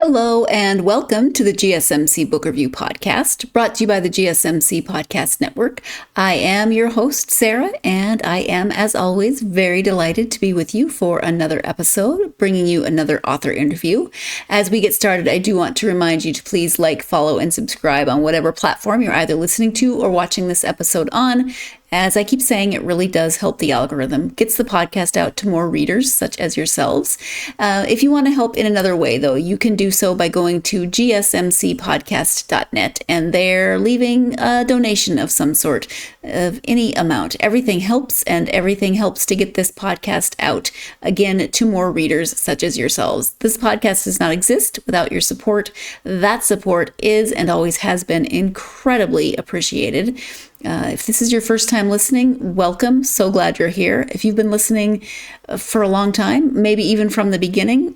Hello and welcome to the GSMC Book Review Podcast, brought to you by the GSMC Podcast Network. I am your host, Sarah, and I am, as always, very delighted to be with you for another episode, bringing you another author interview. As we get started, I do want to remind you to please like, follow, and subscribe on whatever platform you're either listening to or watching this episode on. As I keep saying, it really does help the algorithm, gets the podcast out to more readers such as yourselves. If you want to help in another way, though, you can do so by going to gsmcpodcast.net and there leaving a donation of some sort, of any amount. Everything helps, and everything helps to get this podcast out, again, to more readers such as yourselves. This podcast does not exist without your support. That support is and always has been incredibly appreciated. If this is your first time listening, welcome. So glad you're here. If you've been listening for a long time, maybe even from the beginning,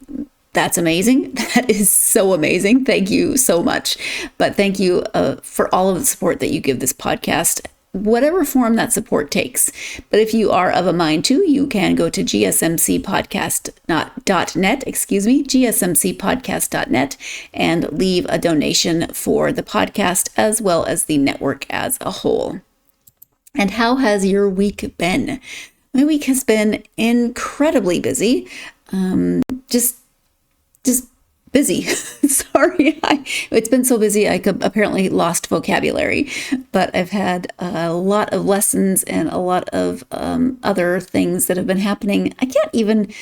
that's amazing. That is so amazing. Thank you so much. But thank you for all of the support that you give this podcast, whatever form that support takes. But if you are of a mind to, you can go to gsmcpodcast.net, and leave a donation for the podcast as well as the network as a whole. And how has your week been? My week has been incredibly busy. Just busy. Sorry, it's been so busy I apparently lost vocabulary, but I've had a lot of lessons and a lot of other things that have been happening. I can't even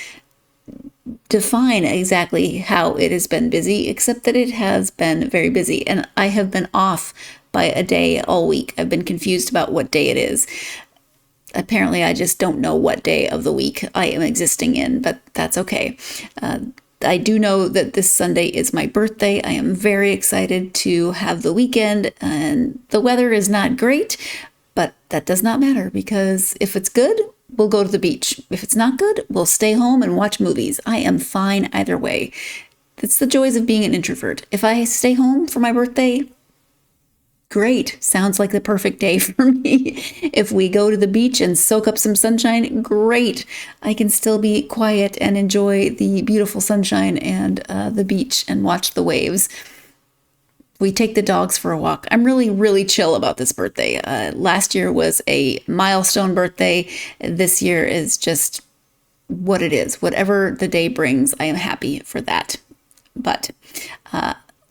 define exactly how it has been busy, except that it has been very busy, and I have been off by a day all week. I've been confused about what day it is. Apparently, I just don't know what day of the week I am existing in, but that's okay. I do know that this Sunday is my birthday. I am very excited to have the weekend, and the weather is not great, but that does not matter because if it's good, we'll go to the beach. If it's not good, we'll stay home and watch movies. I am fine either way. It's the joys of being an introvert. If I stay home for my birthday, great. Sounds like the perfect day for me. If we go to the beach and soak up some sunshine, great. I can still be quiet and enjoy the beautiful sunshine and the beach and watch the waves. We take the dogs for a walk. I'm really, really chill about this birthday. Last year was a milestone birthday. This year is just what it is. Whatever the day brings, I am happy for that. But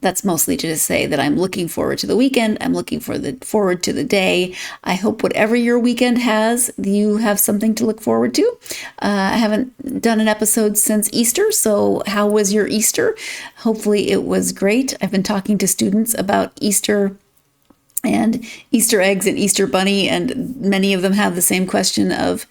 that's mostly to just say that I'm looking forward to the weekend. I'm looking forward to the day. I hope whatever your weekend has, you have something to look forward to. I haven't done an episode since Easter, so how was your Easter? Hopefully it was great. I've been talking to students about Easter and Easter eggs and Easter bunny, and many of them have the same question of,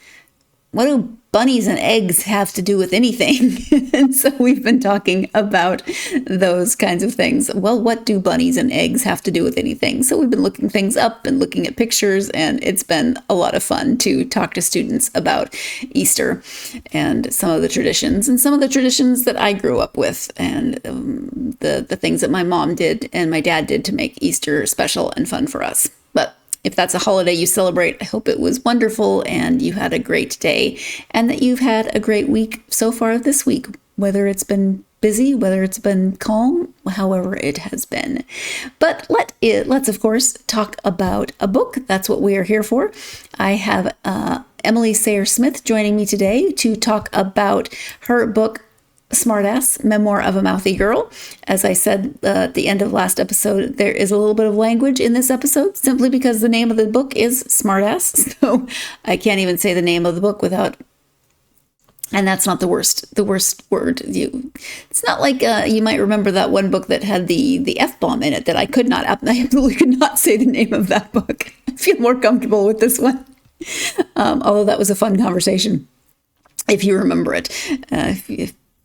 what do bunnies and eggs have to do with anything? And so we've been talking about those kinds of things. Well, what do bunnies and eggs have to do with anything? So we've been looking things up and looking at pictures, and it's been a lot of fun to talk to students about Easter and some of the traditions that I grew up with, and the things that my mom did and my dad did to make Easter special and fun for us. But if that's a holiday you celebrate, I hope it was wonderful and you had a great day and that you've had a great week so far this week, whether it's been busy, whether it's been calm, however it has been. But let's of course talk about a book. That's what we are here for. I have Emily Sayre Smith joining me today to talk about her book, Smartass, Memoir of a Mouthy Girl. As I said at the end of last episode, there is a little bit of language in this episode simply because the name of the book is Smartass. So I can't even say the name of the book without, and that's not the worst word. It's not like you might remember that one book that had the F-bomb in it that I absolutely could not say the name of that book. I feel more comfortable with this one. Although that was a fun conversation, if you remember it.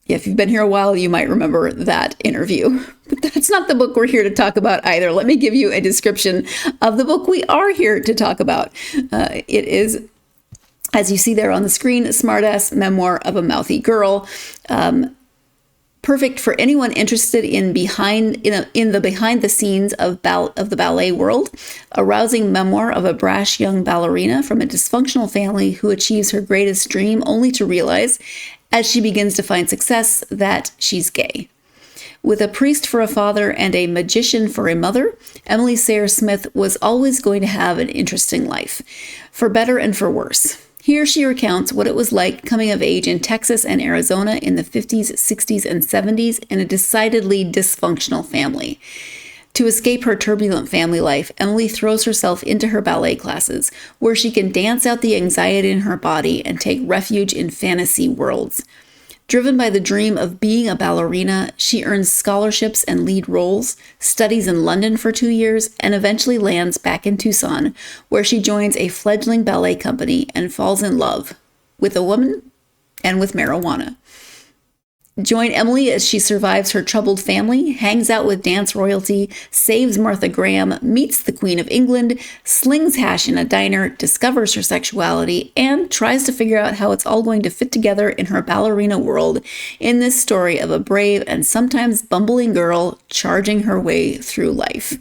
If you've been here a while, you might remember that interview. But that's not the book we're here to talk about either. Let me give you a description of the book we are here to talk about. It is, as you see there on the screen, Smartass, Memoir of a Mouthy Girl. Perfect for anyone interested in the behind the scenes of the ballet world. A rousing memoir of a brash young ballerina from a dysfunctional family who achieves her greatest dream only to realize, as she begins to find success, that she's gay. With a priest for a father and a magician for a mother, Emily Sayre Smith was always going to have an interesting life, for better and for worse. Here she recounts what it was like coming of age in Texas and Arizona in the 50s, 60s, and 70s in a decidedly dysfunctional family. To escape her turbulent family life, Emily throws herself into her ballet classes, where she can dance out the anxiety in her body and take refuge in fantasy worlds. Driven by the dream of being a ballerina, she earns scholarships and lead roles, studies in London for 2 years, and eventually lands back in Tucson, where she joins a fledgling ballet company and falls in love with a woman and with marijuana. Join Emily as she survives her troubled family, hangs out with dance royalty, saves Martha Graham, meets the Queen of England, slings hash in a diner, discovers her sexuality, and tries to figure out how it's all going to fit together in her ballerina world in this story of a brave and sometimes bumbling girl charging her way through life.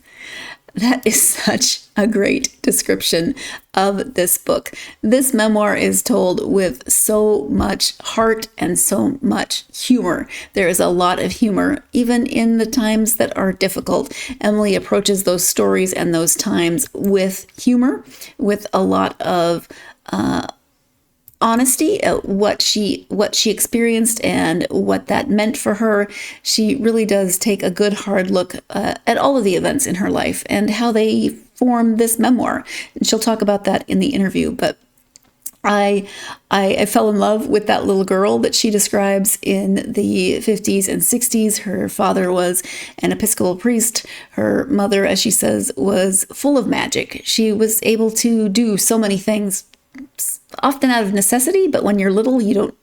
That is such a great description of this book. This memoir is told with so much heart and so much humor. There is a lot of humor, even in the times that are difficult. Emily approaches those stories and those times with humor, with a lot of honesty at what she experienced and what that meant for her. She really does take a good hard look at all of the events in her life and how they form this memoir. And she'll talk about that in the interview. But I fell in love with that little girl that she describes in the 50s and 60s. Her father was an Episcopal priest. Her mother, as she says, was full of magic. She was able to do so many things, often out of necessity, but when you're little, you don't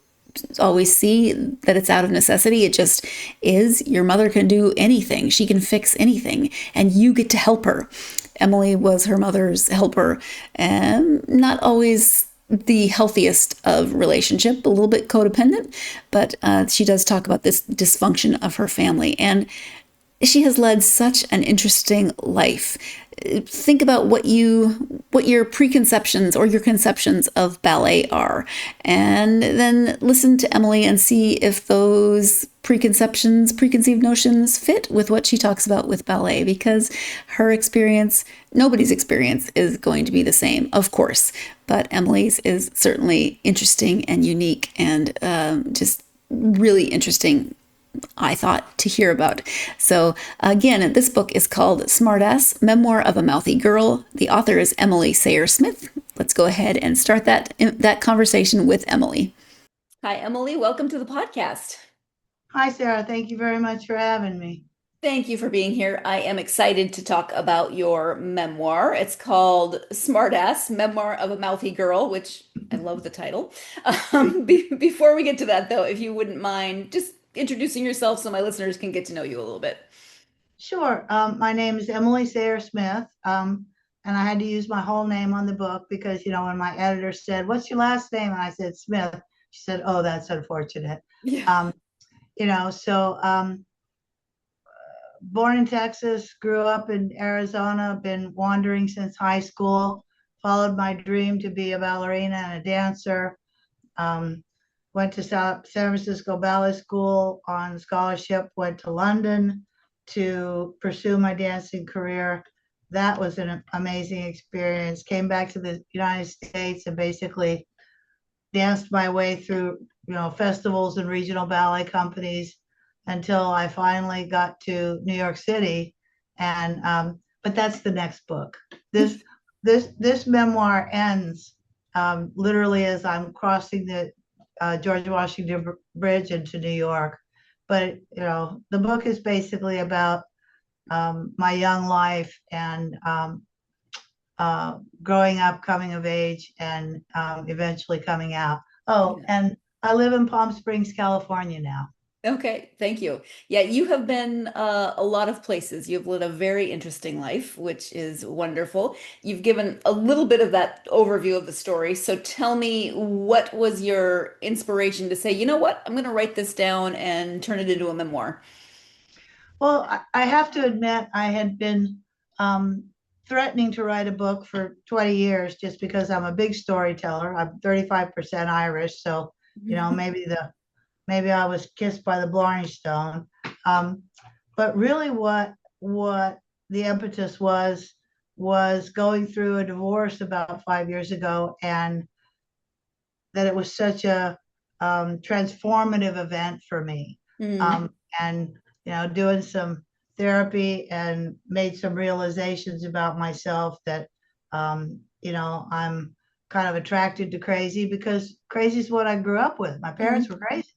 always see that it's out of necessity. It just is. Your mother can do anything. She can fix anything, and you get to help her. Emily was her mother's helper, and not always the healthiest of relationship, a little bit codependent, but she does talk about this dysfunction of her family, and she has led such an interesting life. Think about what your preconceptions or your conceptions of ballet are, and then listen to Emily and see if those preconceived notions fit with what she talks about with ballet, because her experience, nobody's experience is going to be the same, of course, but Emily's is certainly interesting and unique and just really interesting, I thought, to hear about. So again, this book is called Smartass, Memoir of a Mouthy Girl. The author is Emily Sayre Smith. Let's go ahead and start that conversation with Emily. Hi, Emily. Welcome to the podcast. Hi, Sarah. Thank you very much for having me. Thank you for being here. I am excited to talk about your memoir. It's called Smartass, Memoir of a Mouthy Girl, which I love the title. Before we get to that, though, if you wouldn't mind just introducing yourself so my listeners can get to know you a little bit. Sure. My name is Emily Sayre Smith, and I had to use my whole name on the book because, when my editor said, "What's your last name?" and I said Smith, she said, "Oh, that's unfortunate." Yeah. So born in Texas, grew up in Arizona, been wandering since high school, followed my dream to be a ballerina and a dancer. Went to San Francisco Ballet School on scholarship, went to London to pursue my dancing career. That was an amazing experience. Came back to the United States and basically danced my way through, festivals and regional ballet companies until I finally got to New York City. And but that's the next book. This memoir ends literally as I'm crossing the George Washington Bridge into New York. But the book is basically about my young life and growing up, coming of age, and eventually coming out. Oh, and I live in Palm Springs, California now. Okay, thank you. Yeah, you have been a lot of places. You've led a very interesting life, which is wonderful. You've given a little bit of that overview of the story. So tell me, what was your inspiration to say, you know what, I'm going to write this down and turn it into a memoir? Well, I have to admit, I had been threatening to write a book for 20 years just because I'm a big storyteller. I'm 35% Irish, so maybe I was kissed by the Blarney Stone. Um, but really what the impetus was going through a divorce about 5 years ago, and that it was such a transformative event for me. Mm. Um, and doing some therapy and made some realizations about myself that I'm kind of attracted to crazy because crazy is what I grew up with. My parents Hmm. were crazy.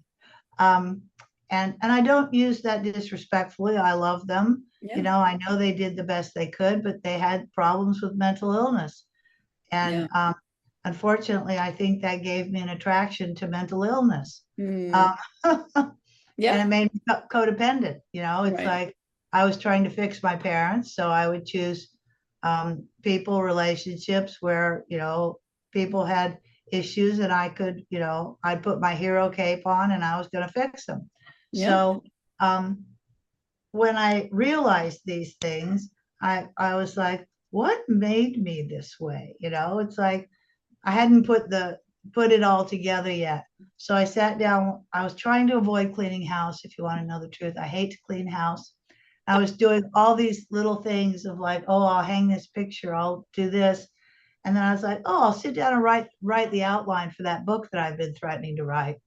Um, and I don't use that disrespectfully. I love them. Yeah. I know they did the best they could, but they had problems with mental illness. Yeah. And unfortunately, I think that gave me an attraction to mental illness. Um, Mm. and it Yeah. made me codependent. It's Right. like I was trying to fix my parents. So I would choose people, relationships where, people had issues and I could, I'd put my hero cape on and I was going to fix them. Yeah. So um, when I realized these things, I was like, what made me this way? It's like I hadn't put it all together yet. So I sat down. I was trying to avoid cleaning house, if you want to know the truth. I hate to clean house. I was doing all these little things of like, oh, I'll hang this picture, I'll do this. And then I was like, oh, I'll sit down and write the outline for that book that I've been threatening to write.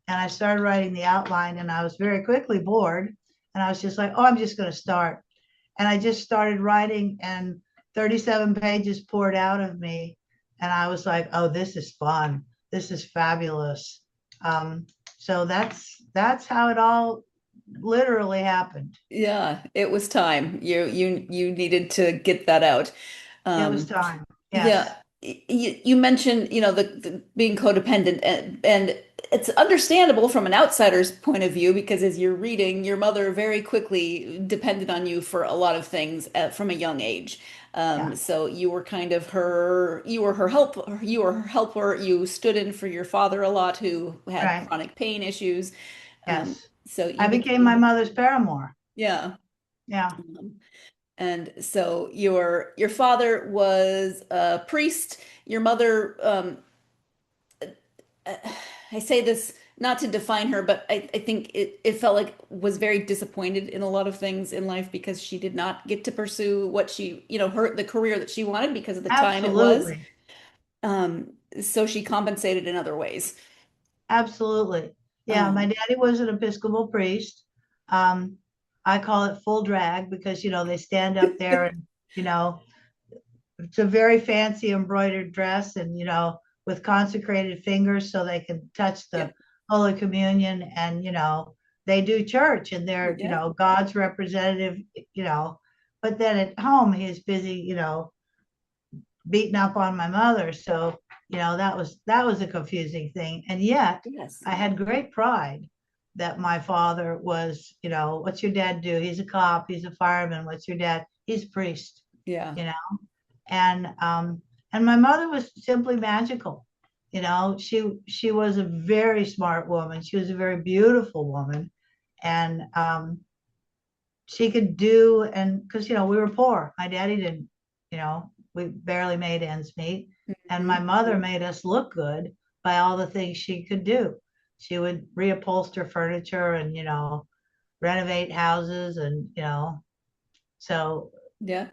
And I started writing the outline and I was very quickly bored. And I was just like, oh, I'm just going to start. And I just started writing and 37 pages poured out of me. And I was like, oh, this is fun. This is fabulous. Um, so that's how it all literally happened. Yeah. It was time. You needed to get that out. It was Um, time. yeah. Yes. You mentioned, the being codependent, and it's understandable from an outsider's point of view because as you're reading, your mother very quickly depended on you for a lot of things from a young age. Yeah. So you were kind of you were her helper. You stood in for your father a lot, who had Right. chronic pain issues. Yes. So I you became my became, mother's paramour. yeah. Yeah. Um, and so your father was a priest. Your mother, uh, I say this not to define her, but I think it felt like was very disappointed in a lot of things in life because she did not get to pursue what she, the career that she wanted because of the time it was. Absolutely. So she compensated in other ways. Absolutely. Yeah, my Um, daddy was an Episcopal priest. Um, I call it full drag because, they stand up there and, you know, it's a very fancy embroidered dress and, with consecrated fingers so they can touch yeah, the Holy Communion and, they do church and they're, yeah, God's representative, but then at home he's busy, beating up on my mother. So, that was a confusing thing. And yet yes, I had great pride that my father was, what's your dad do? He's a cop, he's a fireman. What's your dad? He's a priest, yeah, you know. And my mother was simply magical. She was a very smart woman. She was a very beautiful woman. And she could do, and because we were poor, my daddy didn't, we barely made ends meet, and my mhm, mother made us look good by all the things she could do. She would reupholster furniture and renovate houses, and so yeah,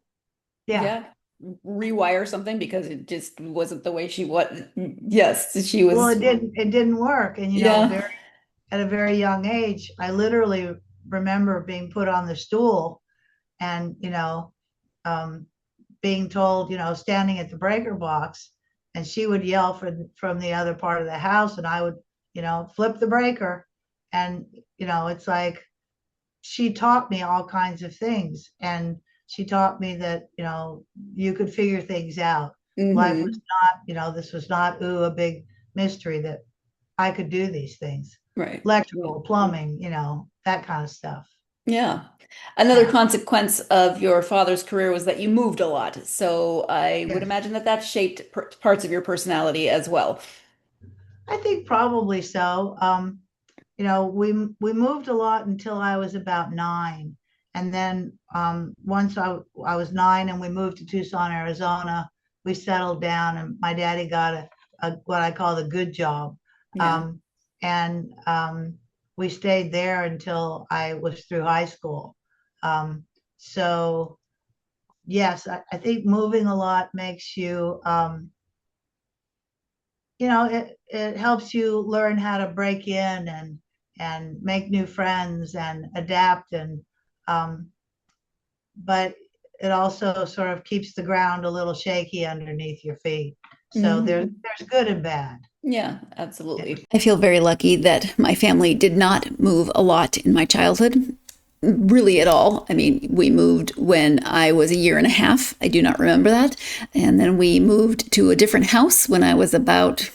yeah. yeah. Rewire something because it just wasn't the way she was. Yes, she Well, was. it didn't work, and Yeah. very at a very young age I literally remember being put on the stool and um, being told, standing at the breaker box, and she would yell from the other part of the house, and I would, flip the breaker, and it's like she taught me all kinds of things, and she taught me that you could figure things out. Life was Hmm. not, this was not a big mystery that I could do these things, Right. electrical, plumbing, that kind of stuff. Yeah. Another Yeah. consequence of your father's career was that you moved a lot. So I would Yes. imagine that that shaped parts of your personality as well. I think probably so. We moved a lot until I was about 9, and then once I was 9 and we moved to Tucson, Arizona, we settled down, and my daddy got a what I call the good job, Yeah. um, and we stayed there until I was through high school. So yes, I think moving a lot makes you, it helps you learn how to break in and make new friends and adapt um, but it also sort of keeps the ground a little shaky underneath your feet. So there's good and bad. Yeah, absolutely. I feel very lucky that my family did not move a lot in my childhood, really at all. I mean, we moved when I was a year and a half. I do not remember that. And then we moved to a different house when I was about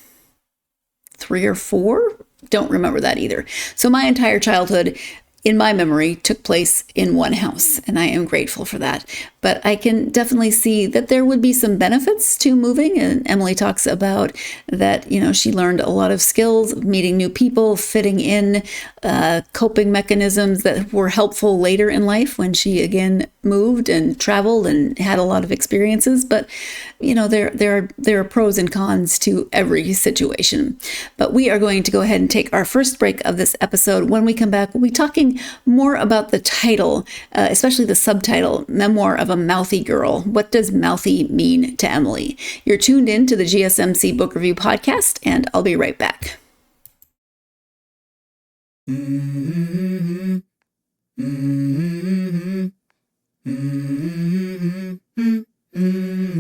3 or 4. Don't remember that either. So my entire childhood, in my memory, took place in one house, and I am grateful for that. But I can definitely see that there would be some benefits to moving. And Emily talks about that, she learned a lot of skills, meeting new people, fitting in, coping mechanisms that were helpful later in life when she again moved and traveled and had a lot of experiences. But, there are pros and cons to every situation. But we are going to go ahead and take our first break of this episode. When we come back, we'll be talking more about the title, especially the subtitle, Memoir of a Mouthy Girl. What does mouthy mean to Emily? You're tuned in to the GSMC Book Review Podcast, and I'll be right back.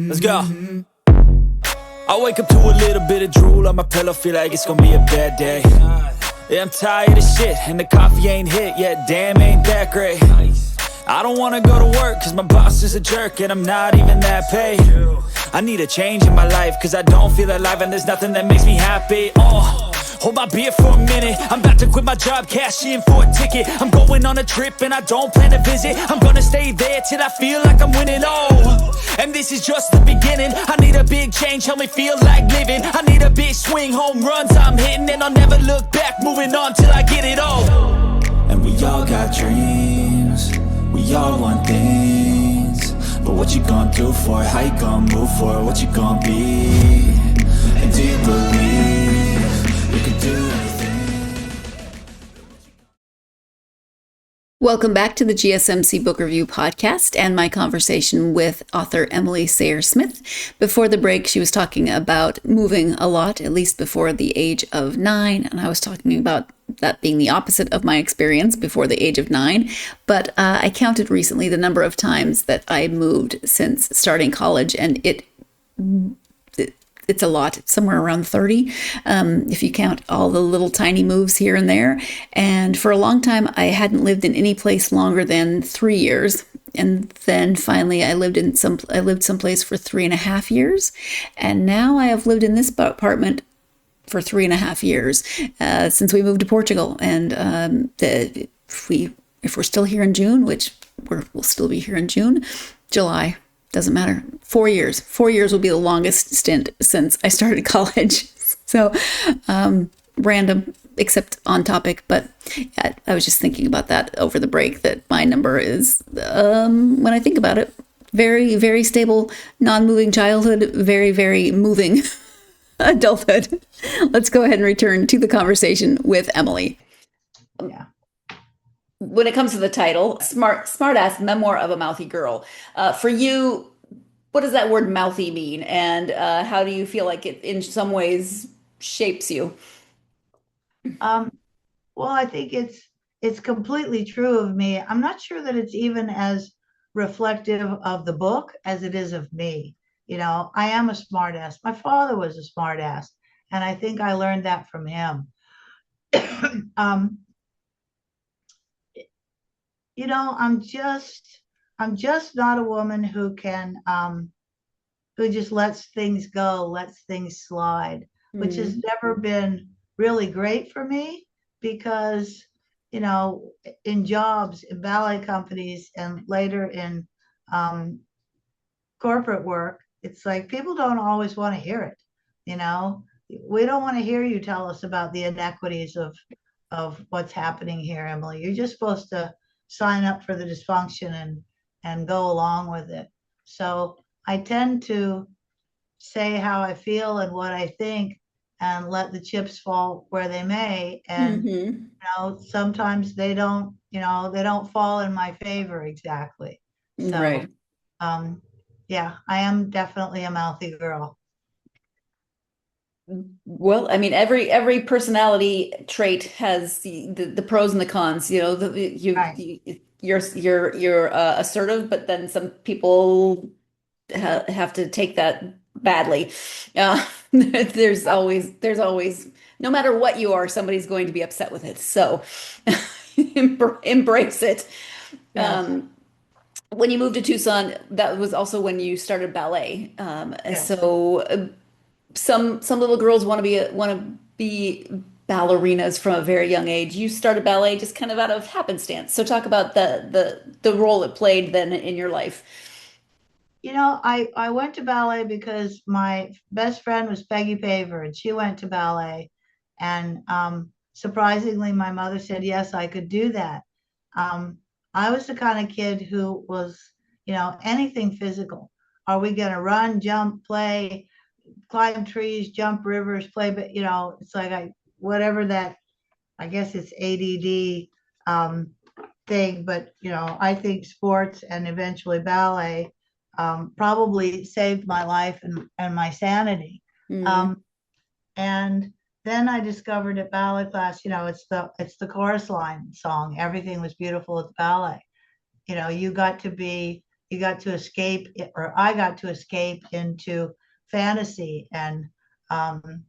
Let's go. I wake up to a little bit of drool on my pillow, feel like it's gonna be a bad day. Yeah, I'm tired of shit, and the coffee ain't hit yet, damn, ain't that great. I don't wanna go to work, cause my boss is a jerk, and I'm not even that paid. I need a change in my life, cause I don't feel alive, and there's nothing that makes me happy. Hold my beer for a minute, I'm about to quit my job, cash in for a ticket. I'm going on a trip and I don't plan to visit. I'm gonna stay there till I feel like I'm winning, and this is just the beginning. I need a big change, help me feel like living. I need a big swing, home runs I'm hitting, and I'll never look back, moving on till I get it all. And we all got dreams, we all want things, but what you gonna do for it? How you gonna move for it? What you gonna be? And do you believe you can do anything? Welcome back to the GSMC Book Review Podcast and my conversation with author Emily Sayre Smith. Before the break, she was talking about moving a lot, at least before the age of 9, and I was talking about that being the opposite of my experience before the age of 9. But I counted recently the number of times that I moved since starting college, and it's a lot. It's somewhere around 30, if you count all the little tiny moves here and there. And for a long time, I hadn't lived in any place longer than 3 years. And then finally, I lived someplace for 3.5 years. And now I have lived in this apartment for 3.5 years since we moved to Portugal. And if we're still here in June, which we'll still be here in June, July, doesn't matter. 4 years. 4 years will be the longest stint since I started college. So random, except on topic. But I was just thinking about that over the break, that my number is, when I think about it, very, very stable, non-moving childhood, very, very moving adulthood. Let's go ahead and return to the conversation with Emily. Yeah. When it comes to the title, Smartass, Memoir of a Mouthy Girl. For you, what does that word mouthy mean? And how do you feel like it in some ways shapes you? Well, I think it's completely true of me. I'm not sure that it's even as reflective of the book as it is of me. I am a smartass. My father was a smartass, and I think I learned that from him. I'm just not a woman who just lets things go, lets things slide, which has never been really great for me because, in jobs, in ballet companies, and later in corporate work, it's like people don't always want to hear it. We don't want to hear you tell us about the inequities of what's happening here, Emily. You're just supposed to sign up for the dysfunction and go along with it. So I tend to say how I feel and what I think and let the chips fall where they may. And Mm-hmm. sometimes they don't, they don't fall in my favor exactly. So, Right. yeah, I am definitely a mouthy girl. Well, I mean, every personality trait has the pros and the cons. You know, Right. you're assertive, but then some people have to take that badly. There's always no matter what you are, somebody's going to be upset with it. So embrace it. Yes. When you moved to Tucson, that was also when you started ballet. Yes. Some little girls want to be ballerinas from a very young age. You started ballet just kind of out of happenstance. So talk about the role it played then in your life. I went to ballet because my best friend was Peggy Paver and she went to ballet. And surprisingly, my mother said, yes, I could do that. Um, I was the kind of kid who was, anything physical. Are we going to run, jump, play, climb trees, jump rivers, play? But, it's like whatever that, I guess it's ADD thing, but I think sports and eventually ballet probably saved my life and my sanity. Mm, Um, and then I discovered at ballet class, it's the chorus line song. Everything was beautiful at the ballet. You got to escape, or I got to escape into fantasy and um,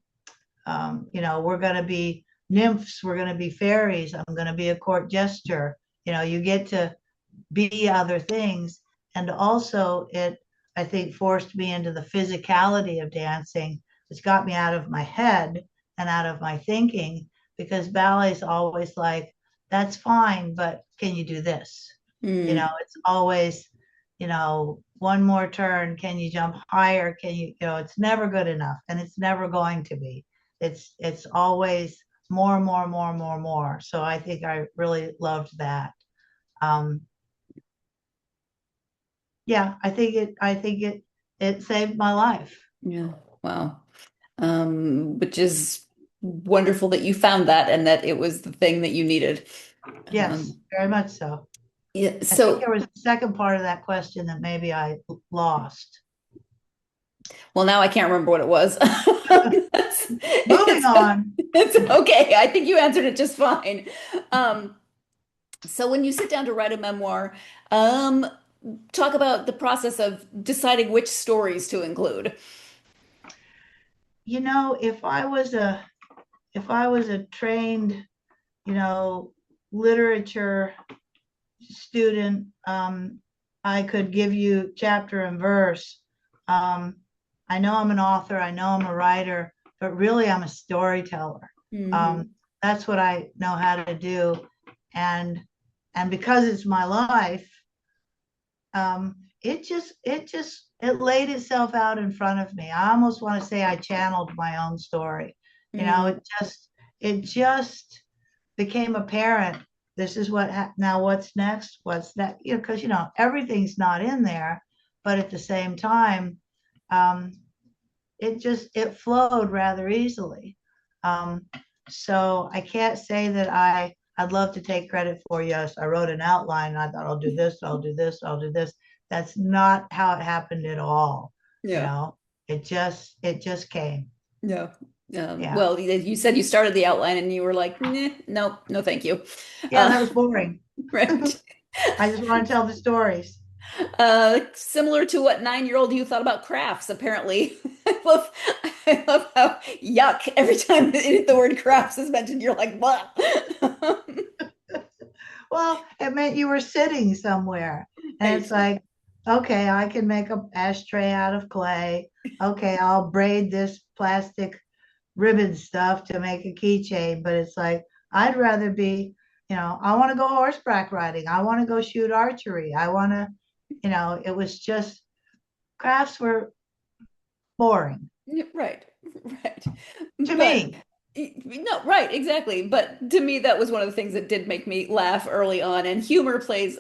we're going to be nymphs, we're going to be fairies, I'm going to be a court jester. You get to be other things. And also, I think, forced me into the physicality of dancing, which got me out of my head and out of my thinking, because ballet is always like, that's fine, but can you do this? mm, It's always, one more turn. Can you jump higher? It's never good enough and it's never going to be. It's always more, more, more, more, more. So I think I really loved that. Um, yeah, it saved my life. yeah. Wow. Which is wonderful that you found that and that it was the thing that you needed. Yes, Um, very much so. yeah. I think So, there was a second part of that question that maybe I lost. well, now I can't remember what it was. Moving on. It's okay. I think you answered it just fine. Um, so when you sit down to write a memoir, um, talk about the process of deciding which stories to include. If I was a trained, you know, literature student, I could give you chapter and verse. Um, I know I'm an author, I know I'm a writer, but really I'm a storyteller. Hmm. Um, that's what I know how to do. And and because it's my life, it laid itself out in front of me. I almost want to say I channeled my own story. You know, Mm, it just became apparent. This is now what's next? What's that? Because everything's not in there, but at the same time, um, it flowed rather easily. Um, so I can't say that I'd love to take credit for, yes, I wrote an outline and I thought I'll do this, I'll do this, I'll do this. That's not how it happened at all. You yeah. know, it just came. Yeah. Yeah. Well, you said you started the outline and you were like, nah, no, no, thank you. Yeah, Uh, that was boring. right. I just want to tell the stories. Similar to what 9-year-old you thought about crafts, apparently. I love how yuck every time the word crafts is mentioned, you're like, what? Well, it meant you were sitting somewhere. And I it's see. like, okay, I can make an ashtray out of clay. Okay, I'll braid this plastic ribbon stuff to make a keychain. But it's like, I'd rather be, I want to go horseback riding. I want to go shoot archery. It was just, crafts were boring Yeah, right, right. to But me. No, right, exactly. But to me, that was one of the things that did make me laugh early on, and humor plays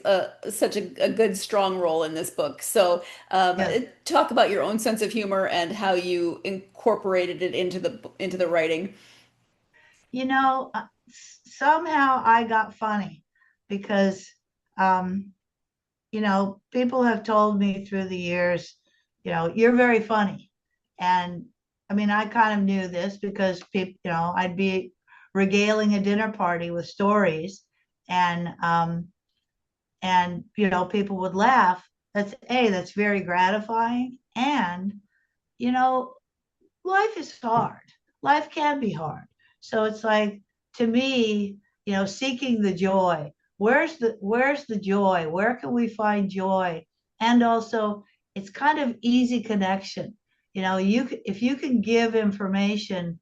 such a good, strong role in this book. So, Yes. talk about your own sense of humor and how you incorporated it into the writing. Somehow I got funny because, um, people have told me through the years, you're very funny. And I mean, I kind of knew this because people, I'd be regaling a dinner party with stories, and people would laugh. That's very gratifying. And, you know, life is hard. Life can be hard. So it's like, to me, seeking the joy. Where's the joy? Where can we find joy? And also, it's kind of easy connection. If you can give information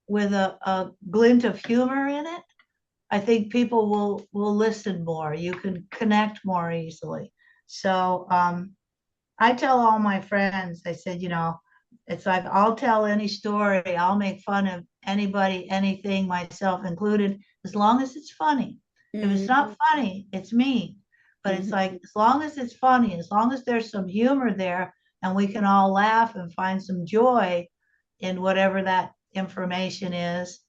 with a glint of humor in it, I think people will listen more. You can connect more easily. So I tell all my friends, I said, it's like I'll tell any story, I'll make fun of anybody, anything, myself included, as long as it's funny. If it's Hmm. not funny, it's me. But it's like, Hmm. as long as it's funny, as long as there's some humor there and we can all laugh and find some joy in whatever that information is,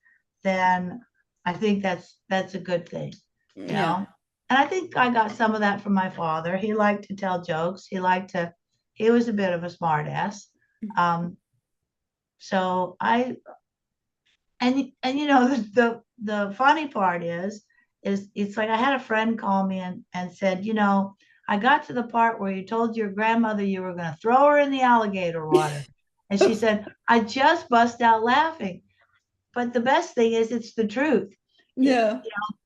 then I think that's a good thing, you Yeah. know. And I think I got some of that from my father. He liked to tell jokes. He was a bit of a smartass. Um, so I and the funny part is it's like I had a friend call me and said, I got to the part where you told your grandmother you were going to throw her in the alligator water. And she said, I just bust out laughing. But the best thing is it's the truth. It, Yeah.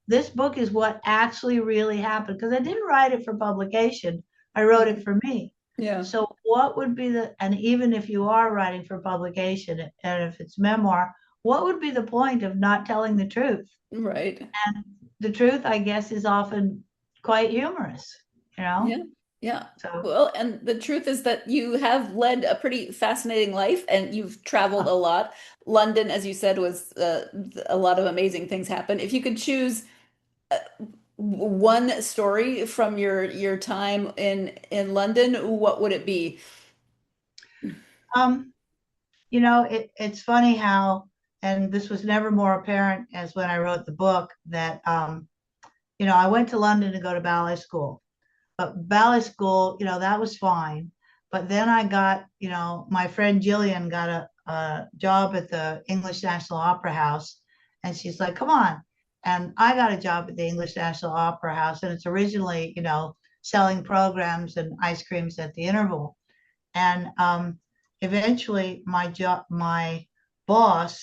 this book is what actually really happened because I didn't write it for publication. I wrote it Mm. for me. Yeah. So what would be and even if you are writing for publication and if it's memoir, what would be the point of not telling the truth? Right. And the truth, I guess, is often quite humorous, you know? Yeah. Yeah. So, Well, and the truth is that you have led a pretty fascinating life and you've traveled a lot. London, as you said, was a lot of amazing things happen. If you could choose one story from your time in London, what would it be? um, it's funny how, and this was never more apparent as when I wrote the book, that, I went to London to go to ballet school. But ballet school, that was fine. But then I got, my friend Jillian got a job at the English National Opera House. And she's like, come on. And I got a job at the English National Opera House. And it's originally, selling programs and ice creams at the interval. And eventually my boss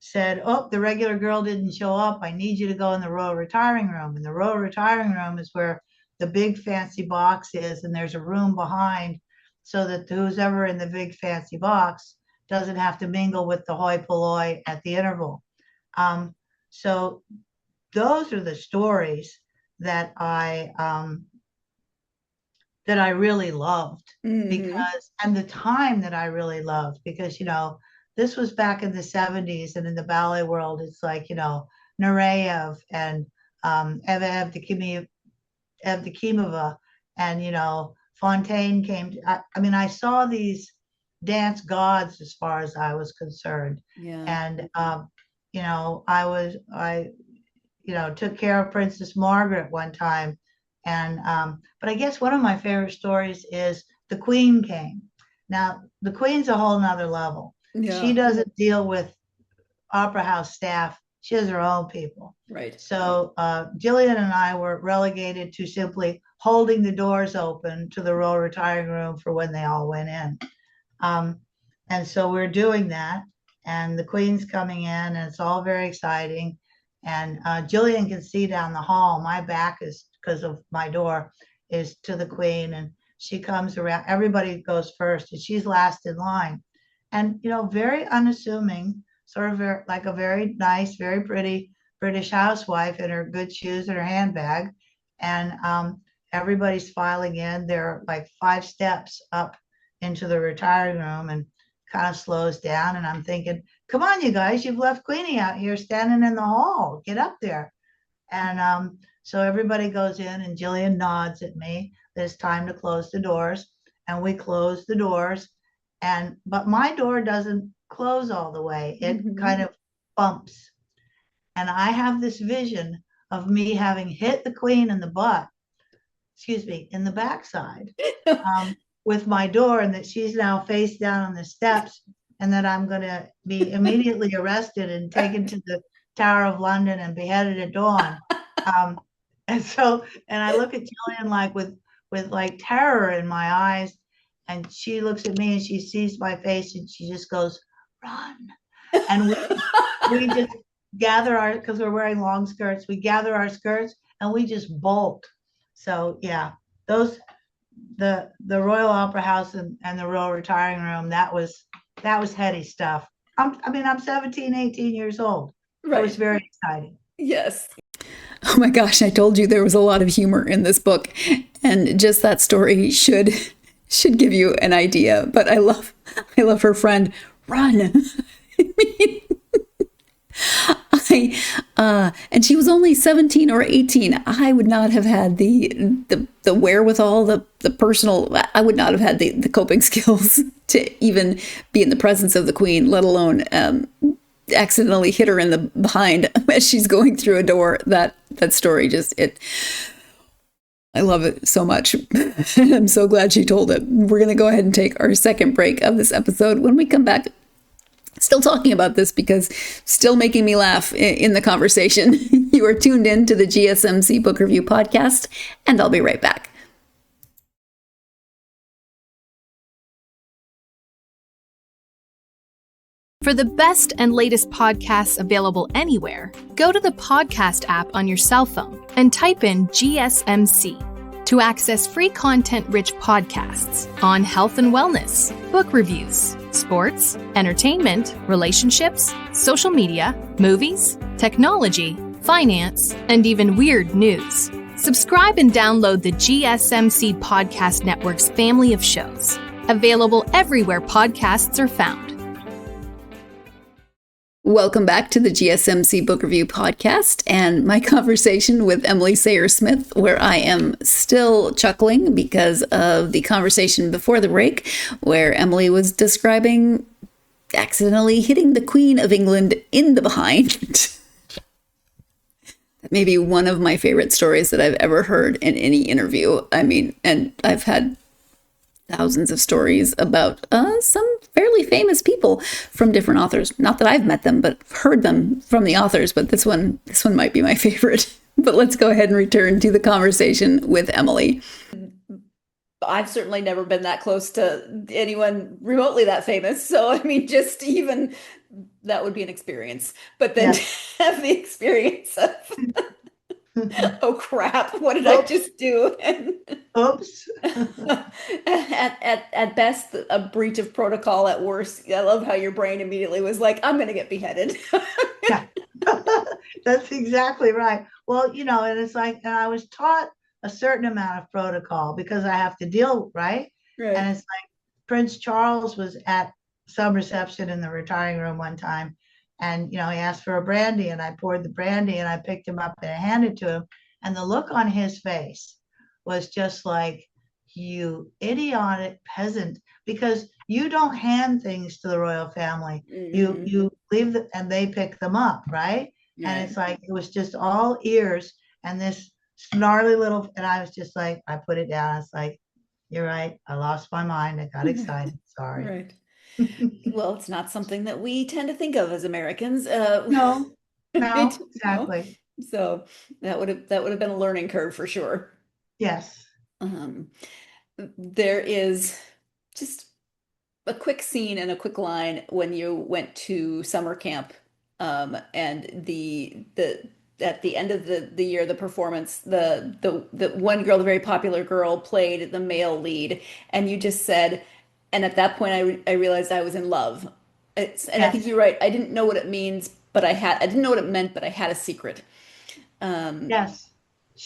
said, oh, the regular girl didn't show up. I need you to go in the royal retiring room. And the royal retiring room is where the big fancy box is. And there's a room behind so that who's ever in the big fancy box doesn't have to mingle with the hoi polloi at the interval. Um, so those are the stories that I really loved Hmm. because, and the time that I really loved because, this was back in the 70s and in the ballet world, it's like, Nureyev and Eva Evdokimova and, Fontaine came. I mean, I saw these dance gods as far as I was concerned. Yeah. And, I took care of Princess Margaret one time. And but I guess one of my favorite stories is the Queen came. Now the Queen's a whole nother level. She Yeah. doesn't deal with opera house staff. She has her own people. Right. So Jillian and I were relegated to simply holding the doors open to the royal retiring room for when they all went in. Um, and so we're doing that, and the Queen's coming in, and it's all very exciting. And Jillian can see down the hall. My back is, because of my door, is to the Queen, and she comes around. Everybody goes first, and she's last in line. And very unassuming, sort of like a very nice, very pretty British housewife in her good shoes and her handbag. And everybody's filing in. They're like 5 steps up into the retiring room and kind of slows down. And I'm thinking, come on, you guys, you've left Queenie out here standing in the hall. Get up there. And so everybody goes in, and Jillian nods at me that it's time to close the doors. And we close the doors. But my door doesn't close all the way. It kind of bumps. And I have this vision of me having hit the Queen in the butt, in the backside, with my door, and that she's now face down on the steps, and that I'm going to be immediately arrested and taken to the Tower of London and beheaded at dawn. And I look at Jillian like with like terror in my eyes, and she looks at me and she sees my face and she just goes, run. And we just gather because we're wearing long skirts, we gather our skirts and we just bolt. So yeah, the Royal Opera House and the Royal Retiring Room, that was heady stuff. I'm 17, 18 years old. Right. It was very exciting. Yes. Oh my gosh, I told you there was a lot of humor in this book, and just that story should give you an idea. But I love her friend, run. And she was only 17 or 18. I would not have had the wherewithal, the personal, I would not have had the coping skills to even be in the presence of the Queen, let alone accidentally hit her in the behind as she's going through a door. That story I love it so much. I'm so glad she told it. We're going to go ahead and take our second break of this episode. When we come back, still talking about this because still making me laugh in the conversation. You are tuned in to the GSMC Book Review Podcast, and I'll be right back. For the best and latest podcasts available anywhere, go to the podcast app on your cell phone and type in GSMC to access free content-rich podcasts on health and wellness, book reviews, sports, entertainment, relationships, social media, movies, technology, finance, and even weird news. Subscribe and download the GSMC Podcast Network's family of shows, available everywhere podcasts are found. Welcome back to the GSMC Book Review Podcast and my conversation with Emily Sayre Smith, where I am still chuckling because of the conversation before the break, where Emily was describing accidentally hitting the Queen of England in the behind. Maybe one of my favorite stories that I've ever heard in any interview. I mean, and I've had thousands of stories about some fairly famous people from different authors. Not that I've met them, but heard them from the authors. But this one might be my favorite. But let's go ahead and return to the conversation with Emily. I've certainly never been that close to anyone remotely that famous. So, I mean, just even that would be an experience. But then to have the experience of oh crap, what did I just do? Oops. At best, a breach of protocol. At worst, I love how your brain immediately was like, I'm going to get beheaded. Yeah. That's exactly right. Well, and it's like, and I was taught a certain amount of protocol because I have to deal, right? And it's like Prince Charles was at some reception in the retiring room one time. And, he asked for a brandy, and I poured the brandy, and I picked him up and I handed it to him. And the look on his face was just like, you idiotic peasant, because you don't hand things to the royal family. Mm-hmm. You leave them and they pick them up, right? And it's like, it was just all ears and this snarly little, and I was just like, I put it down. It's like, you're right. I lost my mind. I got excited. Sorry. Right. Well, it's not something that we tend to think of as Americans. No, exactly. So that would have been a learning curve for sure. Yes. There is just a quick scene and a quick line when you went to summer camp, and the at the end of the year, the performance, the one girl, the very popular girl, played the male lead, and you just said, and at that point, I realized I was in love. I think you're right. I didn't know what it means, but I didn't know what it meant, but I had a secret. Yes,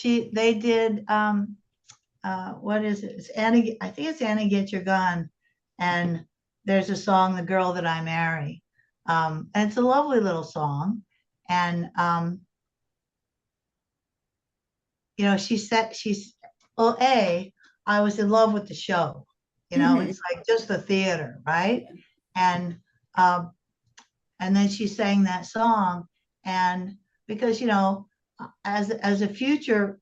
they did. What is it? It's Annie. I think it's Annie Get Your Gun, and there's a song, "The Girl That I Marry," And it's a lovely little song. And she said well, I was in love with the show. It's like just the theater, right? And um, and then she sang that song, and because as a future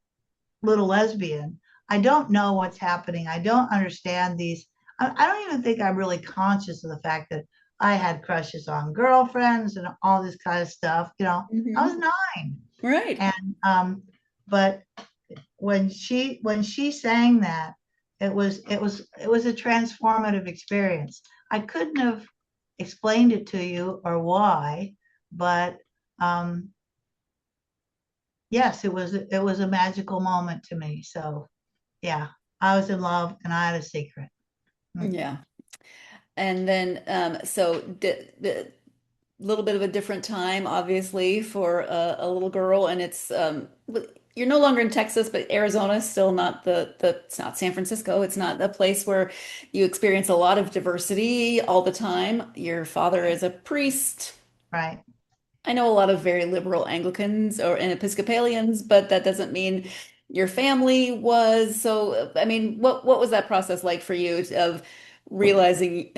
little lesbian, I don't know what's happening. I don't understand these. I don't even think I'm really conscious of the fact that I had crushes on girlfriends and all this kind of stuff. I was 9, Right. and but when she sang that, it was a transformative experience. I couldn't have explained it to you or why, but yes, it was a magical moment to me. So yeah, I was in love and I had a secret. Yeah. And then, so the little bit of a different time, obviously, for a little girl, and you're no longer in Texas, but Arizona is still not it's not San Francisco. It's not a place where you experience a lot of diversity all the time. Your father is a priest. Right. I know a lot of very liberal Anglicans and Episcopalians, but that doesn't mean your family was. So, I mean, what was that process like for you of realizing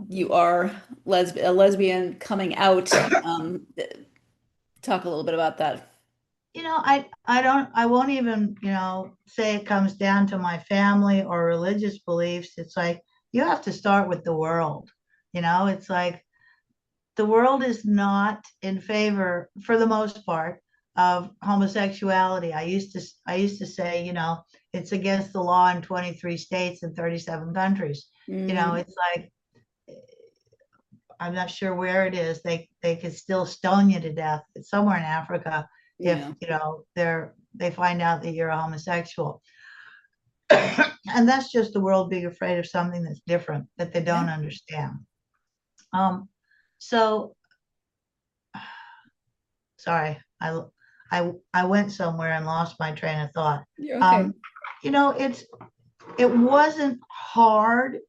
you are a lesbian coming out? Talk a little bit about that. I won't even, say it comes down to my family or religious beliefs. It's like you have to start with the world. It's like the world is not in favor, for the most part, of homosexuality. I used to say, it's against the law in 23 states and 37 countries. Mm, It's like I'm not sure where it is. They could still stone you to death. It's somewhere in Africa if yeah. they find out that you're a homosexual. And that's just the world being afraid of something that's different that they Yeah. don't understand. So sorry, I went somewhere and lost my train of thought. You're okay. Um, it wasn't hard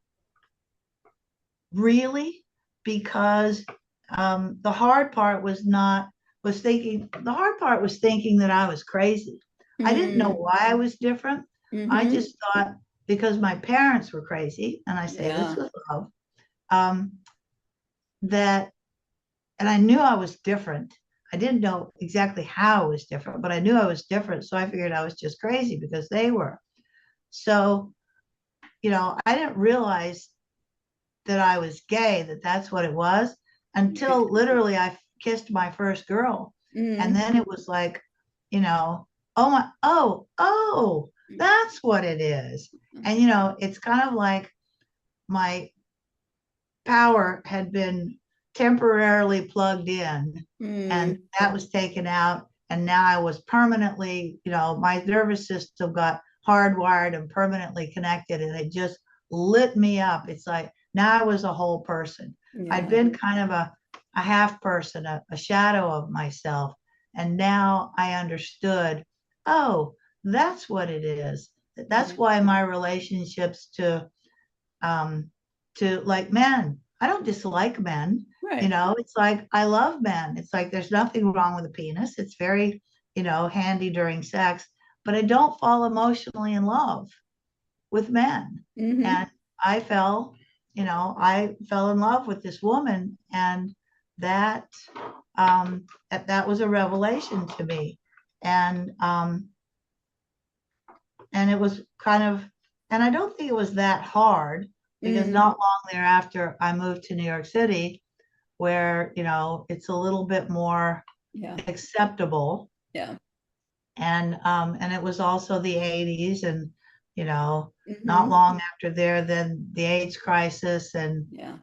really, because the hard part was not was thinking the hard part was thinking that I was crazy. I didn't know Mm, why I was different. I hmm. just thought because my parents were crazy, and I say this Yeah. with love, um, that and I knew I was different. I didn't know exactly how I was different, but I knew I was different. So I figured I was just crazy because they were. So, I didn't realize that I was gay, that's what it was, Right. until literally I kissed my first girl. And Mm, then it was like, oh my, oh, that's what it is. And, it's kind of like my power had been temporarily plugged in and mm, that was taken out. And now I was permanently, my nervous system got hardwired and permanently connected, and it just lit me up. It's like now I was a whole person. I'd yeah. been kind of a half person, a shadow of myself. And now I understood, oh, that's what it is. That's Yeah. why my relationships um, to like men. I don't dislike men. Right. It's like I love men. It's like there's nothing wrong with a penis. It's very, handy during sex, but I don't fall emotionally in love with men. Hmm. And I fell, I fell in love with this woman, and that that was a revelation to me. And and it was kind of, and I don't think it was that hard, because Mm, not long thereafter I moved to New York City, where it's a little bit more yeah. acceptable. Yeah. And it was also the 80s, and not Hmm. long after there, then the AIDS crisis, and Yeah.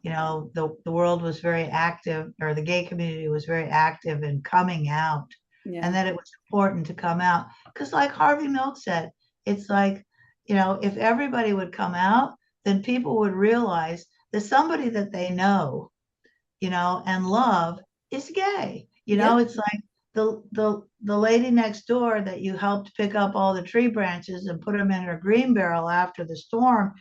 the world was very active, or the gay community was very active in coming out, and Yeah. that it was important to come out, because like Harvey Milk said, it's like, if everybody would come out, then people would realize that somebody that they know, and love is gay. Yep. It's like the lady next door that you helped pick up all the tree branches and put them in her green barrel after the storm.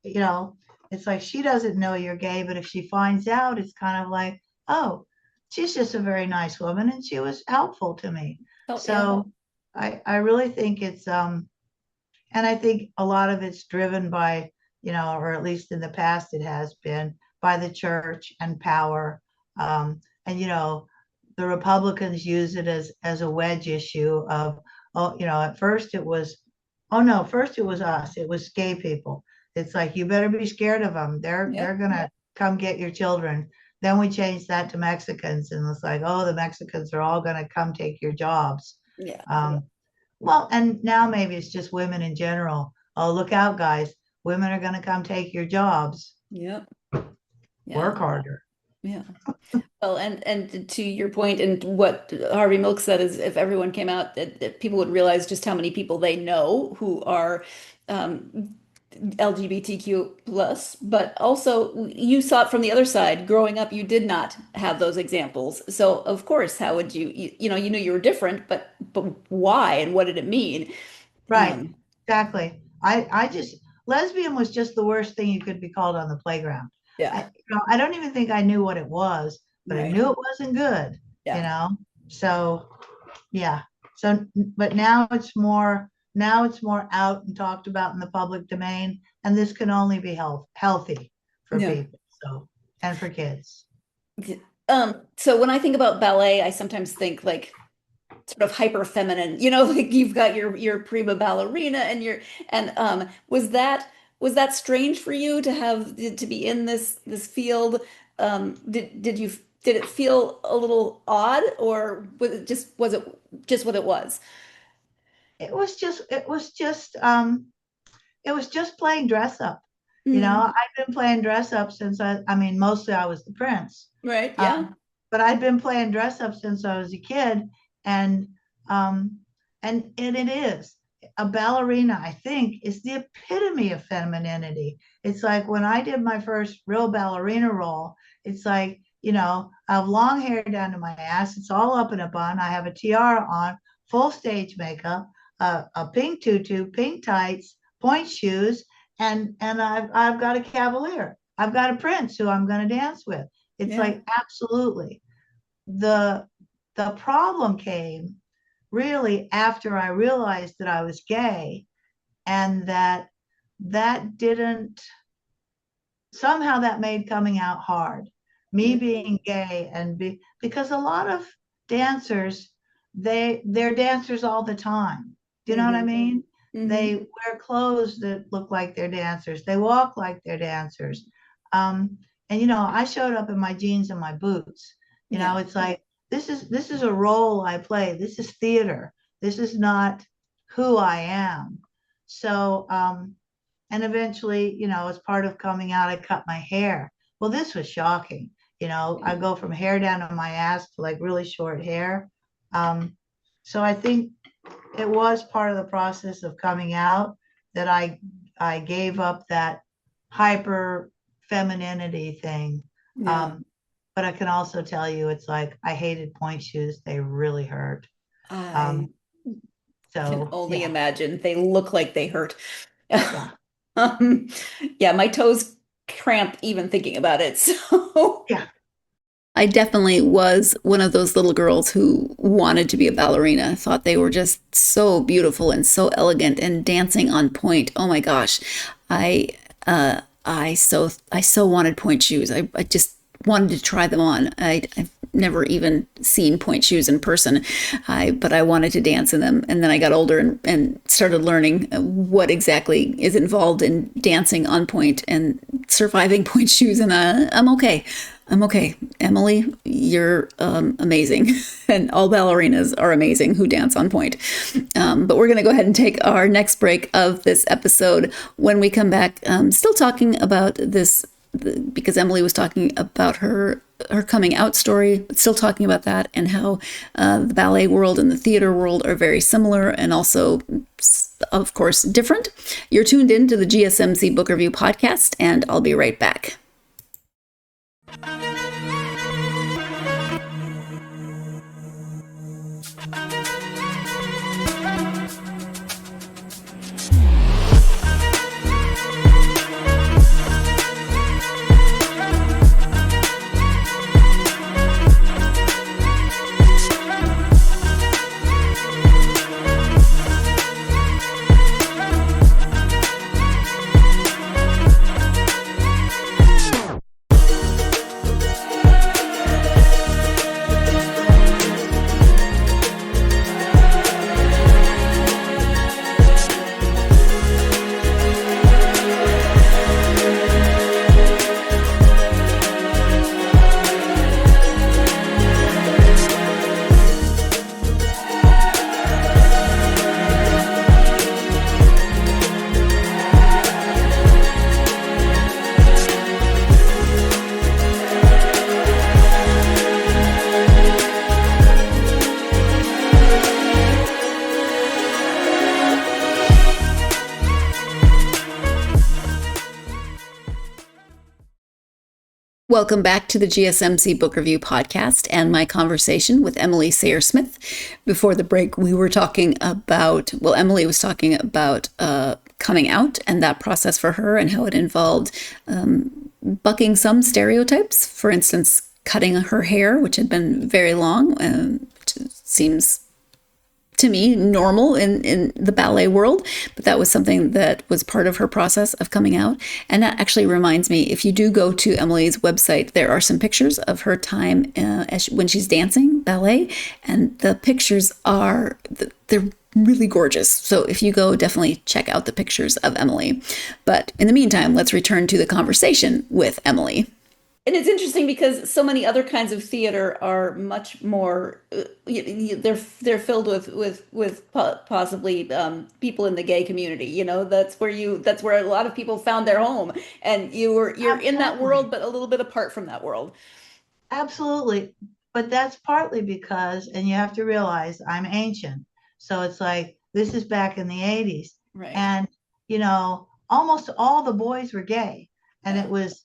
you know it's like she doesn't know you're gay, but if she finds out, it's kind of like, oh, she's just a very nice woman, and she was helpful to me. Oh, yeah. So I really think it's and I think a lot of it's driven by, or at least in the past it has been by the church and power. And the Republicans use it as a wedge issue of, oh, at first it was, oh no, first it was us, it was gay people. It's like, you better be scared of them. They're gonna come get your children. Then we changed that to Mexicans, and it's like, oh, the Mexicans are all gonna come take your jobs. Yeah. Well, and now maybe it's just women in general. Oh, look out, guys. Women are going to come take your jobs. Yep. Yeah. Work harder. Yeah. Well, and to your point, and what Harvey Milk said is, if everyone came out, that people would realize just how many people they know who are LGBTQ plus, but also you saw it from the other side. Growing up, you did not have those examples. So of course, how would you knew you were different, but why and what did it mean? Right. Exactly. I just, lesbian was just the worst thing you could be called on the playground. Yeah. I don't even think I knew what it was, but I knew it wasn't good, So yeah. So, but now it's more out and talked about in the public domain, and this can only be healthy for people, so, and for kids. So when I think about ballet, I sometimes think like sort of hyper feminine, like you've got your prima ballerina and was that strange for you to have to be in this field? Did it feel a little odd, or was it just what it was? It was just playing dress up. I've been playing dress up since mostly I was the prince. Right. Yeah. But I'd been playing dress up since I was a kid, and it is a ballerina, I think, is the epitome of femininity. It's like when I did my first real ballerina role, it's like, I have long hair down to my ass. It's all up in a bun. I have a tiara on, full stage makeup, a pink tutu, pink tights, point shoes, and I've got a cavalier. I've got a prince who I'm going to dance with. It's like, absolutely. The problem came really after I realized that I was gay, and that didn't, somehow that made coming out hard. Me being gay, and because a lot of dancers, they're dancers all the time. Do you know what I mean? They wear clothes that look like they're dancers. They walk like they're dancers. And I showed up in my jeans and my boots. It's like, this is a role I play. This is theater. This is not who I am. So, and eventually, as part of coming out, I cut my hair. Well, this was shocking. I go from hair down to my ass to like really short hair. So I think it was part of the process of coming out that I gave up that hyper femininity thing. But I can also tell you, it's like, I hated point shoes. They really hurt. I can only imagine. They look like they hurt. Yeah. My toes cramp even thinking about it. So yeah. I definitely was one of those little girls who wanted to be a ballerina. Thought they were just so beautiful and so elegant and dancing on point. Oh my gosh. I so wanted point shoes. I just wanted to try them on. I've never even seen point shoes in person, but I wanted to dance in them. And then I got older and started learning what exactly is involved in dancing on point and surviving point shoes. And I'm okay. Emily, you're amazing. And all ballerinas are amazing who dance on point. But we're going to go ahead and take our next break of this episode. When we come back, still talking about this, because Emily was talking about her coming out story, but still talking about that and how the ballet world and the theater world are very similar and also, of course, different. You're tuned in to the GSMC Book Review podcast, and I'll be right back. Welcome back to the GSMC Book Review Podcast and my conversation with Emily Sayre Smith. Before the break, we were talking about, Emily was talking about coming out and that process for her and how it involved bucking some stereotypes. For instance, cutting her hair, which had been very long, which seems to me normal in the ballet world, but that was something that was part of her process of coming out. And that actually reminds me, if you do go to Emily's website, there are some pictures of her time when she's dancing ballet, and the pictures they're really gorgeous. So if you go, definitely check out the pictures of Emily. But in the meantime, let's return to the conversation with Emily. And it's interesting because so many other kinds of theater are much more. They're filled with possibly people in the gay community. You know, that's where a lot of people found their home, and you're Absolutely. in that world, but a little bit apart from that world. Absolutely. But that's partly because, and you have to realize I'm ancient. So it's like, this is back in the 80s. Right. And, almost all the boys were gay. And it was,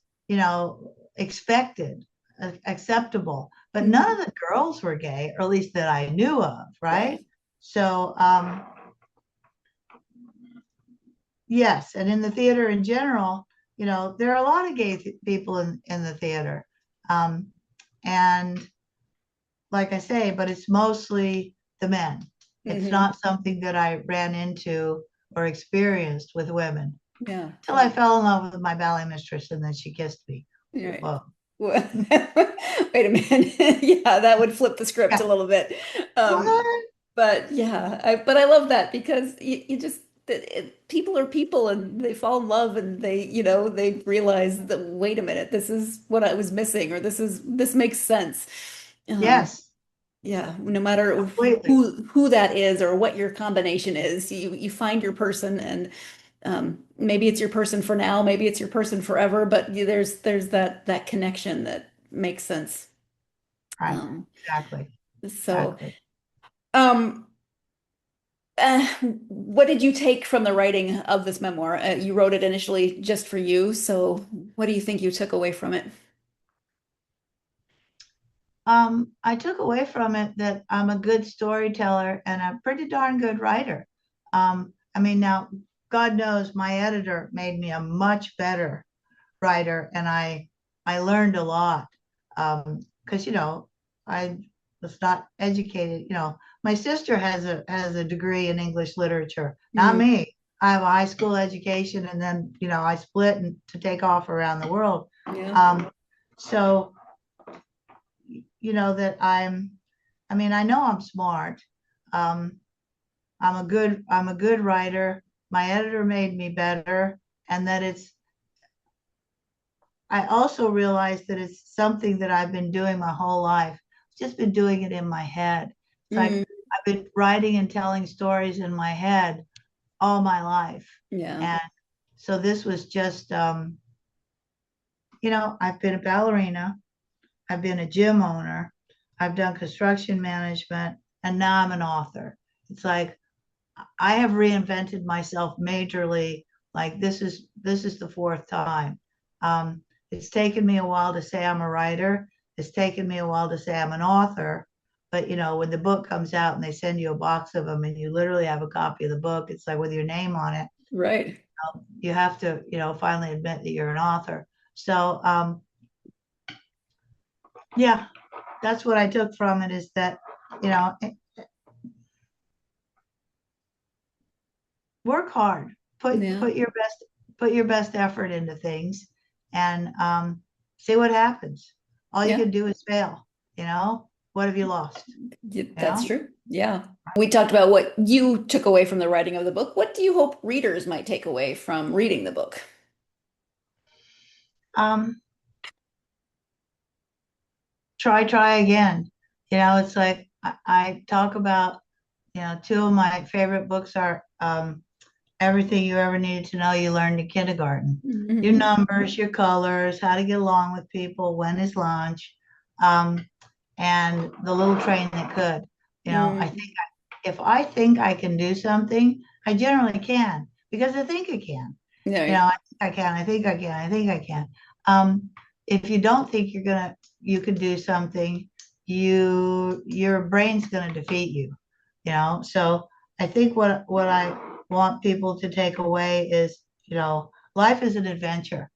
expected, acceptable. But none of the girls were gay, or at least that I knew of, right? So, yes. And in the theater in general, there are a lot of gay people in the theater. And like I say, but it's mostly the men. It's not something that I ran into or experienced with women. Yeah. Till I fell in love with my ballet mistress, and then she kissed me. Right. Whoa. Wait a minute. Yeah, that would flip the script a little bit. But yeah, but I love that because you just people are people, and they fall in love, and they realize that, wait a minute, this is what I was missing, or this makes sense. Yes. Yeah, no matter Completely. who that is or what your combination is, you find your person, and maybe it's your person for now, maybe it's your person forever, but there's that connection that makes sense. Right. Exactly. So, Exactly. What did you take from the writing of this memoir? You wrote it initially just for you, so what do you think you took away from it? I took away from it that I'm a good storyteller and a pretty darn good writer. Now, God knows my editor made me a much better writer, and I learned a lot because I was not educated. My sister has a degree in English literature, not me. I have a high school education, and then I split to take off around the world. Yeah. So that I know I'm smart. I'm a good writer. My editor made me better, and that I also realized that it's something that I've been doing my whole life. I've just been doing it in my head. It's like I've been writing and telling stories in my head all my life. Yeah. And so this was just, I've been a ballerina. I've been a gym owner. I've done construction management, and now I'm an author. It's like I have reinvented myself majorly. Like this is the fourth time. It's taken me a while to say I'm a writer. It's taken me a while to say I'm an author. But when the book comes out and they send you a box of them and you literally have a copy of the book, it's like with your name on it. Right. You have to, finally admit that you're an author. So, yeah, that's what I took from it, is that, work hard, put your best effort into things, and see what happens. All you can do is fail. What have you lost? That's true. Yeah. We talked about what you took away from the writing of the book. What do you hope readers might take away from reading the book? Try again. It's like I talk about, two of my favorite books are Everything You Ever Needed to Know You Learned in Kindergarten. Your numbers, your colors, how to get along with people, when is lunch, and The Little Train That Could. I think if I think I can do something, I generally can, because I think I can. No, I think I can. I think I can. I think I can. if you don't think you can do something, your brain's gonna defeat you, So I think what I want people to take away is, life is an adventure,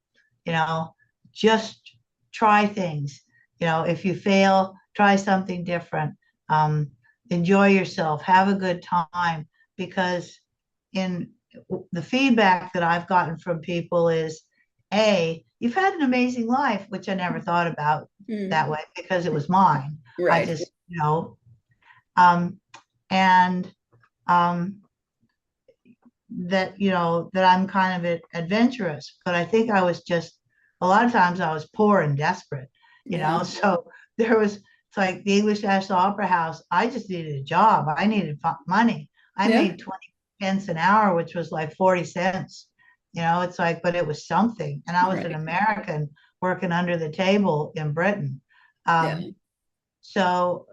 just try things. If you fail, try something different. Enjoy yourself, have a good time, because in the feedback that I've gotten from people is, you've had an amazing life, which I never thought about that way because it was mine. Right. I just, and that I'm kind of adventurous, but I think I was just, a lot of times I was poor and desperate, so it's like the English National Opera House. I just needed a job. I needed money. I made 20 pence an hour, which was like 40 cents. It's like, but it was something. And I was an American working under the table in Britain. So,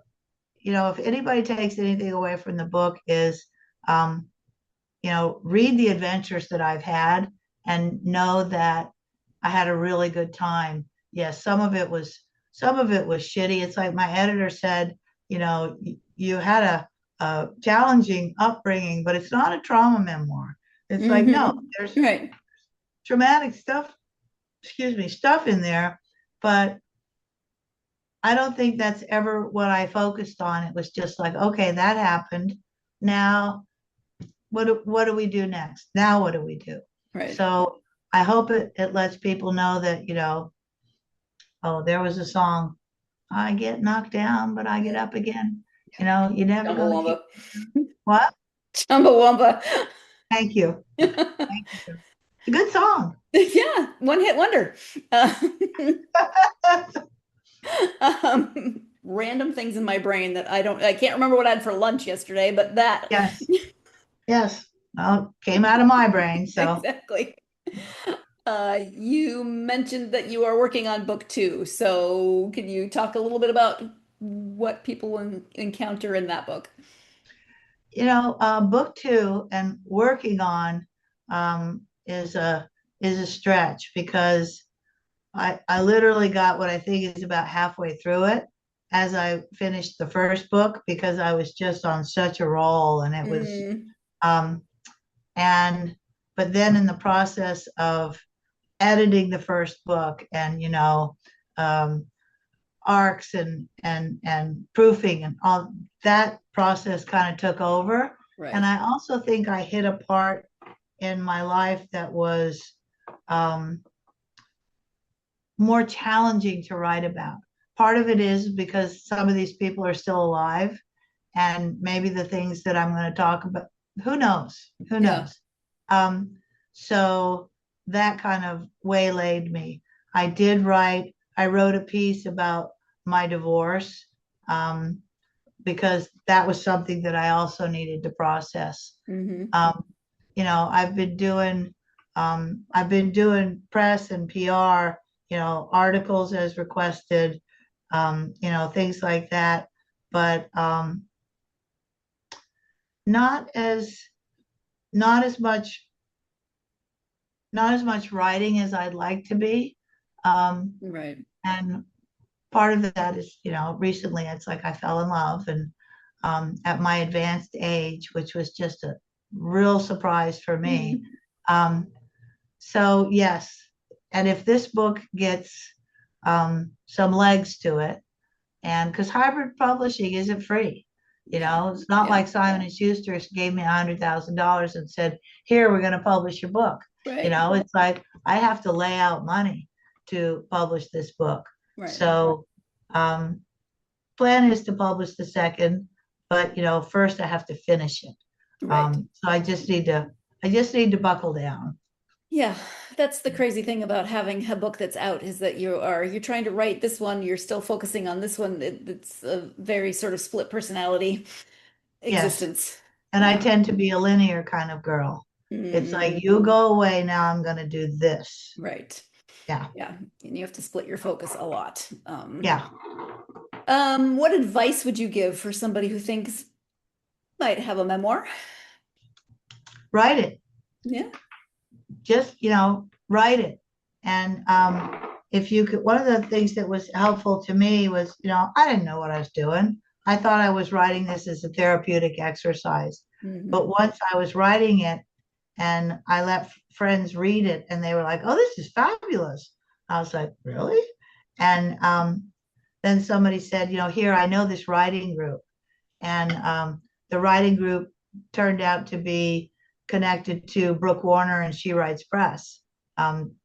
if anybody takes anything away from the book is, read the adventures that I've had and know that I had a really good time. Yes, some of it was shitty. It's like my editor said, you had a challenging upbringing, but it's not a trauma memoir. It's like, no, there's traumatic stuff in there, but I don't think that's ever what I focused on. It was just like, okay, that happened. Now, what do we do next? Now, what do we do? Right. So I hope it lets people know that, there was a song, I get knocked down, but I get up again. You never gonna keep... What? Chumbawamba. Thank you. Thank you. It's a good song. Yeah, one-hit wonder. Random things in my brain that I can't remember what I had for lunch yesterday, but that. Yes. Well, came out of my brain, so. Exactly. You mentioned that you are working on book 2, so can you talk a little bit about what people encounter in that book? Book 2 and working on is a stretch, because I literally got what I think is about halfway through it as I finished the first book, because I was just on such a roll, and it was but then in the process of editing the first book and arcs and proofing and all that process kind of took over. Right. And I also think I hit a part in my life that was more challenging to write about. Part of it is because some of these people are still alive, and maybe the things that I'm going to talk about, who knows? So that kind of waylaid me. I wrote a piece about my divorce, because that was something that I also needed to process. I've been doing press and PR, articles as requested, things like that, but not as much writing as I'd like to be. Right. And part of that is, recently it's like I fell in love, and at my advanced age, which was just a real surprise for me. So yes, and if this book gets some legs to it, and because hybrid publishing isn't free, it's not like Simon and Schuster gave me $100,000 and said, here, we're going to publish your book. Right. It's like I have to lay out money to publish this book. Right. So plan is to publish the second, but first I have to finish it. Right. So I just need to buckle down. Yeah, that's the crazy thing about having a book that's out, is that you're trying to write this one, you're still focusing on this one. It's a very sort of split personality existence. Yes. And I tend to be a linear kind of girl. It's like, you go away, now I'm going to do this. Right. Yeah. Yeah. And you have to split your focus a lot. Yeah. What advice would you give for somebody who thinks might have a memoir? Write it. Yeah. Just, write it. And, if you could, one of the things that was helpful to me was, I didn't know what I was doing. I thought I was writing this as a therapeutic exercise. But once I was writing it and I let friends read it and they were like, oh, this is fabulous. I was like, really? And then somebody said, here, I know this writing group. And the writing group turned out to be connected to Brooke Warner and She Writes Press.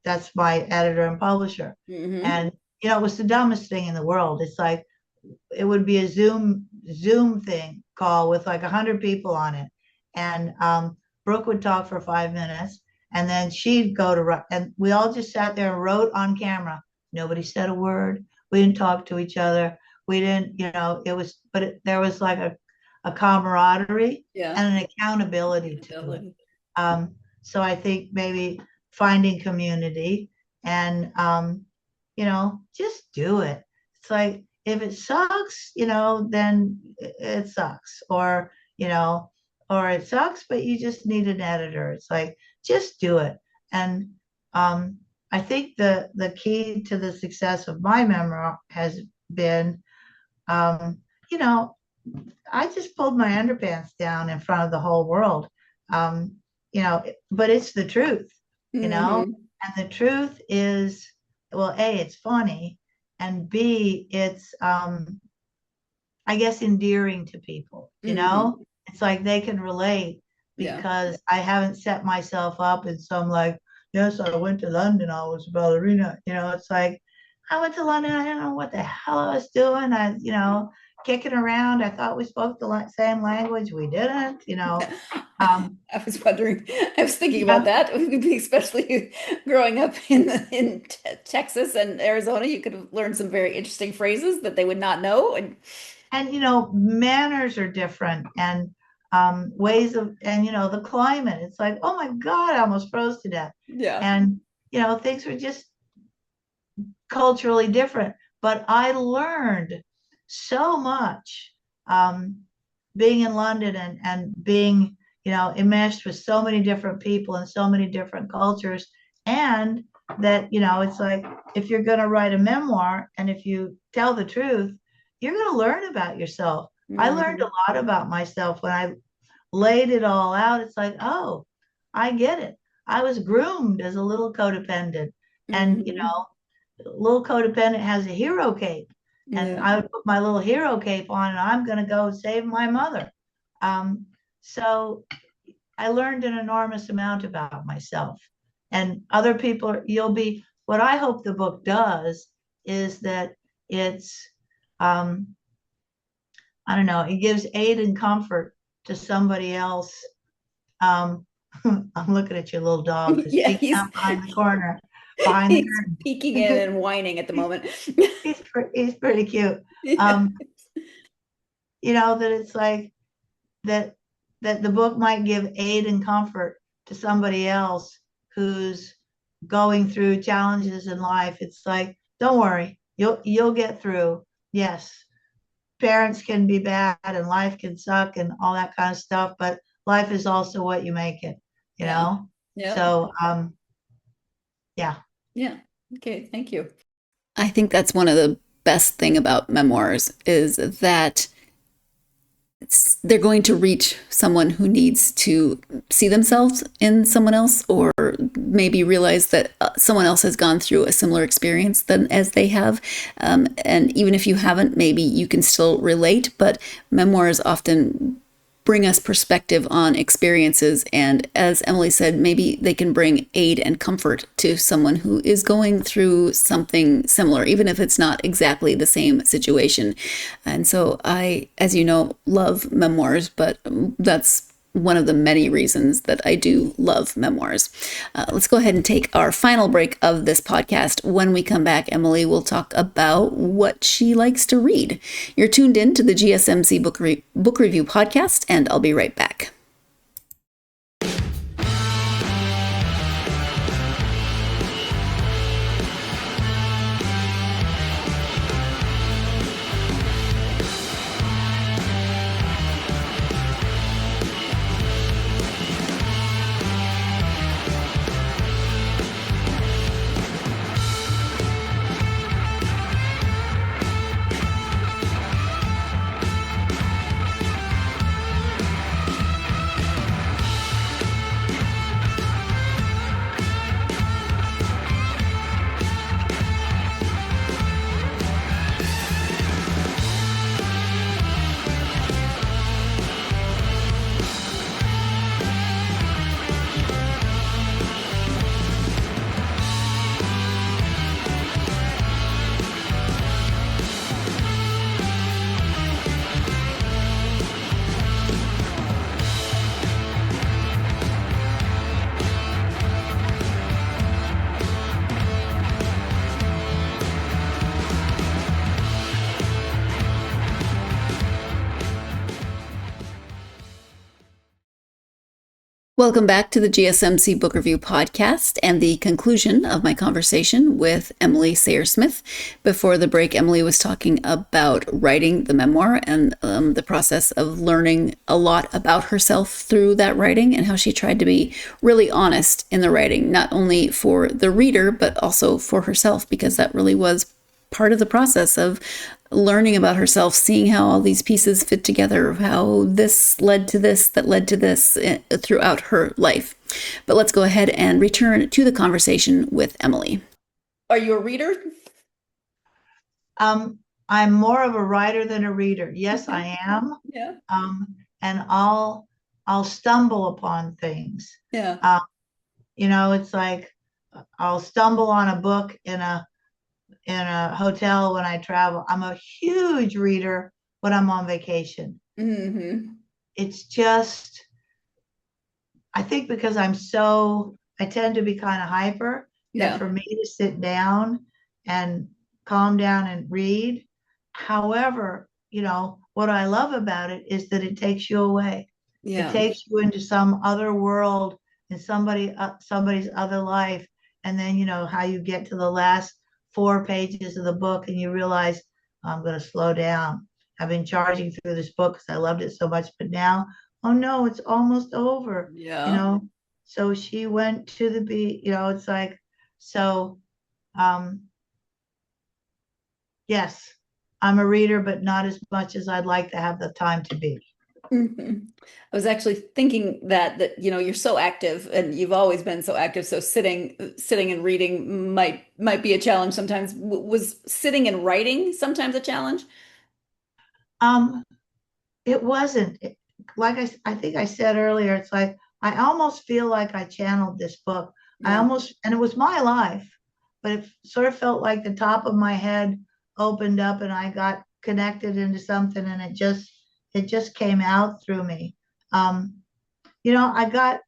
That's my editor and publisher. And, it was the dumbest thing in the world. It's like, it would be a Zoom thing call with like 100 people on it. And Brooke would talk for 5 minutes and then she'd go to write. And we all just sat there and wrote on camera. Nobody said a word. We didn't talk to each other. We didn't, it was, but there was like a camaraderie and an accountability to it. So I think maybe finding community and, just do it. It's like, if it sucks, then it sucks, or it sucks, but you just need an editor. It's like, just do it. And I think the key to the success of my memoir has been, I just pulled my underpants down in front of the whole world, but it's the truth, and the truth is, well, A, it's funny, and B, it's, I guess, endearing to people, it's like they can relate because I haven't set myself up in some like, yes, I went to London, I was a ballerina, it's like, I went to London, I didn't know what the hell I was doing. Kicking around. I thought we spoke the same language. We didn't, I was wondering, I was thinking about that, especially growing up in Texas and Arizona. You could have learned some very interesting phrases that they would not know. And manners are different and ways of, and the climate. It's like, oh my God, I almost froze to death. Yeah. And things were just culturally different. But I learned so much being in London and being, enmeshed with so many different people and so many different cultures. And that, it's like, if you're going to write a memoir and if you tell the truth, you're going to learn about yourself. I learned a lot about myself when I laid it all out. It's like, oh, I get it. I was groomed as a little codependent. And, little codependent has a hero cape. And I would put my little hero cape on and I'm going to go save my mother. So I learned an enormous amount about myself. And other people, what I hope the book does is that it's, I don't know, it gives aid and comfort to somebody else. I'm looking at your little dog. Yeah, he's behind the corner. He's peeking in and whining at the moment. he's pretty cute. That it's like that the book might give aid and comfort to somebody else who's going through challenges in life. It's like, don't worry, you'll get through. Yes, parents can be bad and life can suck and all that kind of stuff, but life is also what you make it, Yeah. So Yeah. Okay. Thank you. I think that's one of the best thing about memoirs is that they're going to reach someone who needs to see themselves in someone else, or maybe realize that someone else has gone through a similar experience as they have. And even if you haven't, maybe you can still relate. But memoirs often bring us perspective on experiences. And as Emily said, maybe they can bring aid and comfort to someone who is going through something similar, even if it's not exactly the same situation. And so I, as you know, love memoirs, but that's one of the many reasons that I do love memoirs. Let's go ahead and take our final break of this podcast. When we come back, Emily will talk about what she likes to read. You're tuned in to the GSMC Book Review Podcast, and I'll be right back. Welcome back to the GSMC Book Review Podcast and the conclusion of my conversation with Emily Sayre Smith. Before the break, Emily was talking about writing the memoir and the process of learning a lot about herself through that writing, and how she tried to be really honest in the writing, not only for the reader, but also for herself, because that really was part of the process of learning about herself, seeing how all these pieces fit together, how this led to this, that led to this throughout her life. But let's go ahead and return to the conversation with Emily. Are you a reader? I'm more of a writer than a reader. Yes, I am. Yeah. And I'll stumble upon things. Yeah. It's like I'll stumble on a book in a hotel when I travel. I'm a huge reader when I'm on vacation. Mm-hmm. It's just, I think because I tend to be kind of hyper, that for me to sit down and calm down and read. However, what I love about it is that it takes you away. Yeah. It takes you into some other world, in somebody's other life. And then, how you get to the last 4 pages of the book and you realize, I'm going to slow down. I've been charging through this book because I loved it so much, but now, oh no, it's almost over. Yeah. So she went to the beach, it's like, so, yes, I'm a reader, but not as much as I'd like to have the time to be. Mm-hmm. I was actually thinking that you're so active, and you've always been so active. So sitting and reading might be a challenge sometimes. Was sitting and writing sometimes a challenge? It wasn't. Like I think I said earlier, it's like I almost feel like I channeled this book. Yeah. And it was my life, but it sort of felt like the top of my head opened up and I got connected into something, and it just came out through me. I got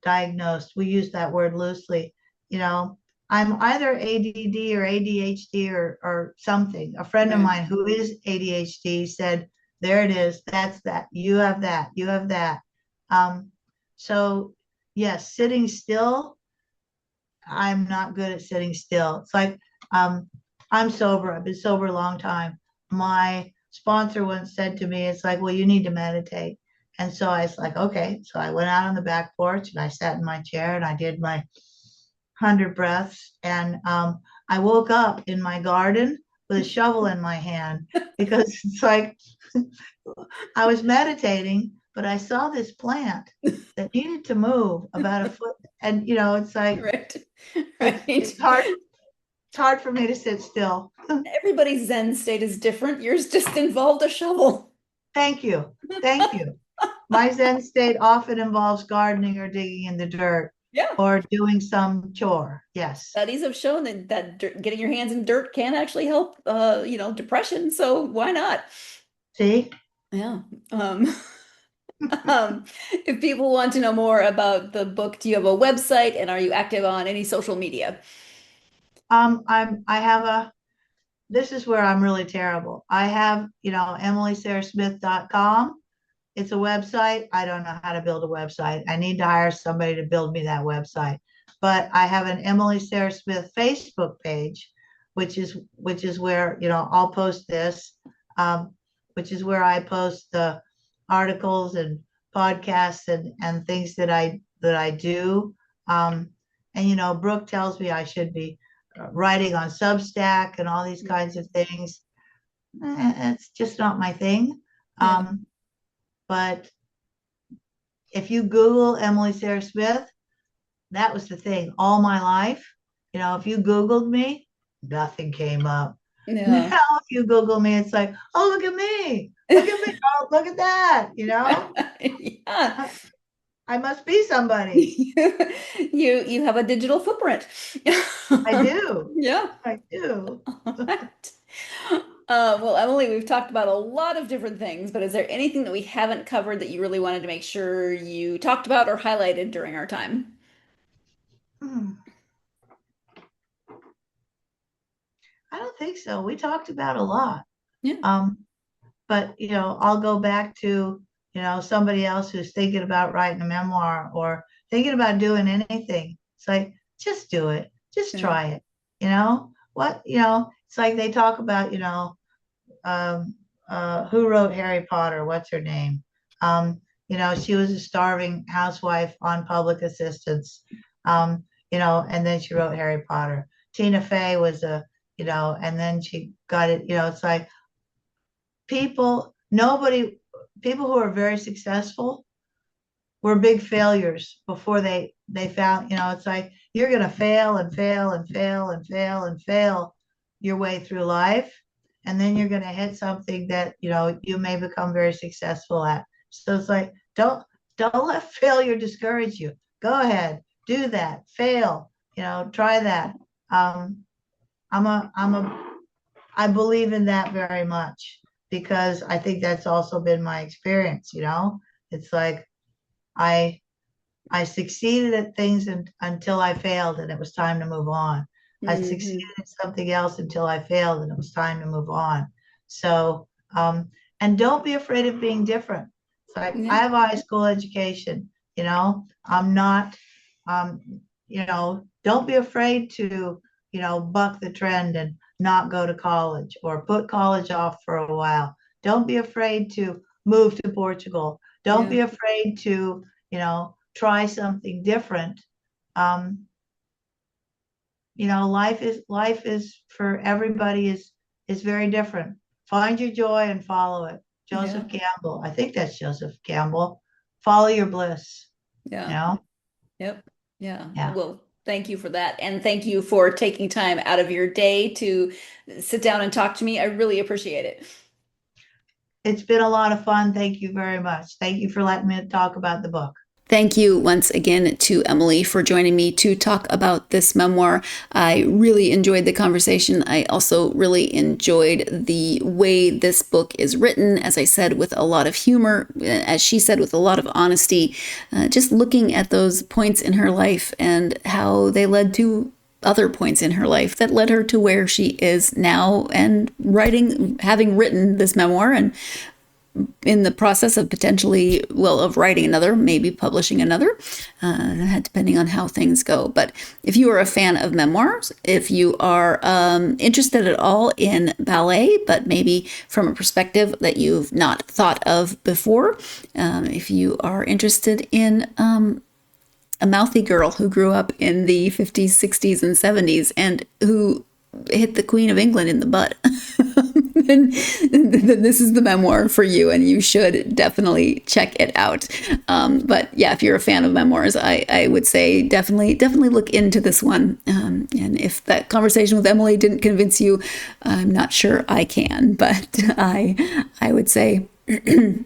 diagnosed. We use that word loosely. I'm either ADD or ADHD or something. A friend of mine who is ADHD said, there it is. That's that. You have that. You have that. So yes, sitting still, I'm not good at sitting still. It's like, I'm sober. I've been sober a long time. My sponsor once said to me, it's like, well, you need to meditate. And so I was like, okay. So I went out on the back porch and I sat in my chair and I did my 100 breaths. And I woke up in my garden with a shovel in my hand, because it's like I was meditating, but I saw this plant that needed to move about a foot. And, it's like, Right. it's hard for me to sit still. Everybody's Zen state is different. Yours just involved a shovel. Thank you. Thank you. My Zen state often involves gardening or digging in the dirt. Yeah. Or doing some chore. Yes. Studies have shown that getting your hands in dirt can actually help, depression. So why not? See? Yeah. If people want to know more about the book, do you have a website, and are you active on any social media? This is where I'm really terrible. I have, EmilySayreSmith.com. It's a website. I don't know how to build a website. I need to hire somebody to build me that website. But I have an Emily Sayre Smith Facebook page, which is where, I'll post this, which is where I post the articles and podcasts and things that I do. And, Brooke tells me I should be writing on Substack and all these kinds of things. It's just not my thing. Yeah. But if you Google Emily Sayre Smith, that was the thing all my life. If you Googled me, nothing came up. Yeah. Now, if you Google me, it's like, oh, look at me. Look at me. Oh, look at that. Yeah. I must be somebody. You have a digital footprint. I do. Yeah. I do. Right. Well, Emily, we've talked about a lot of different things, but is there anything that we haven't covered that you really wanted to make sure you talked about or highlighted during our time? I don't think so. We talked about a lot. Yeah. But I'll go back to somebody else who's thinking about writing a memoir or thinking about doing anything. It's like, just do it. Just try it. It's like they talk about, who wrote Harry Potter? What's her name? She was a starving housewife on public assistance, and then she wrote Harry Potter. Tina Fey was and then she got it, it's like people who are very successful were big failures before they found, it's like you're going to fail and fail and fail and fail and fail your way through life. And then you're going to hit something that, you may become very successful at. So it's like, don't let failure discourage you. Go ahead, do that, fail, try that. I believe in that very much because I think that's also been my experience. It's like I succeeded at things until I failed and it was time to move on. I succeeded at something else until I failed and it was time to move on. So, and don't be afraid of being different. It's like, I have a high school education, I'm not, don't be afraid to, buck the trend and not go to college or put college off for a while. Don't be afraid to move to Portugal. Don't be afraid to, try something different. Life is for everybody is very different. Find your joy and follow it. Joseph Campbell. I think that's Joseph Campbell. Follow your bliss. Yeah. Yep. Yeah. Well, thank you for that. And thank you for taking time out of your day to sit down and talk to me. I really appreciate it. It's been a lot of fun. Thank you very much. Thank you for letting me talk about the book. Thank you once again to Emily for joining me to talk about this memoir. I really enjoyed the conversation. I also really enjoyed the way this book is written, as I said, with a lot of humor, as she said, with a lot of honesty, just looking at those points in her life and how they led to other points in her life that led her to where she is now and having written this memoir and in the process of of writing another, maybe publishing another, depending on how things go. But if you are a fan of memoirs, if you are interested at all in ballet, but maybe from a perspective that you've not thought of before, if you are interested in a mouthy girl who grew up in the 50s, 60s, and 70s and who hit the Queen of England in the butt, then this is the memoir for you, and you should definitely check it out. But yeah, if you're a fan of memoirs, I would say definitely look into this one. And if that conversation with Emily didn't convince you, I'm not sure I can, but I would say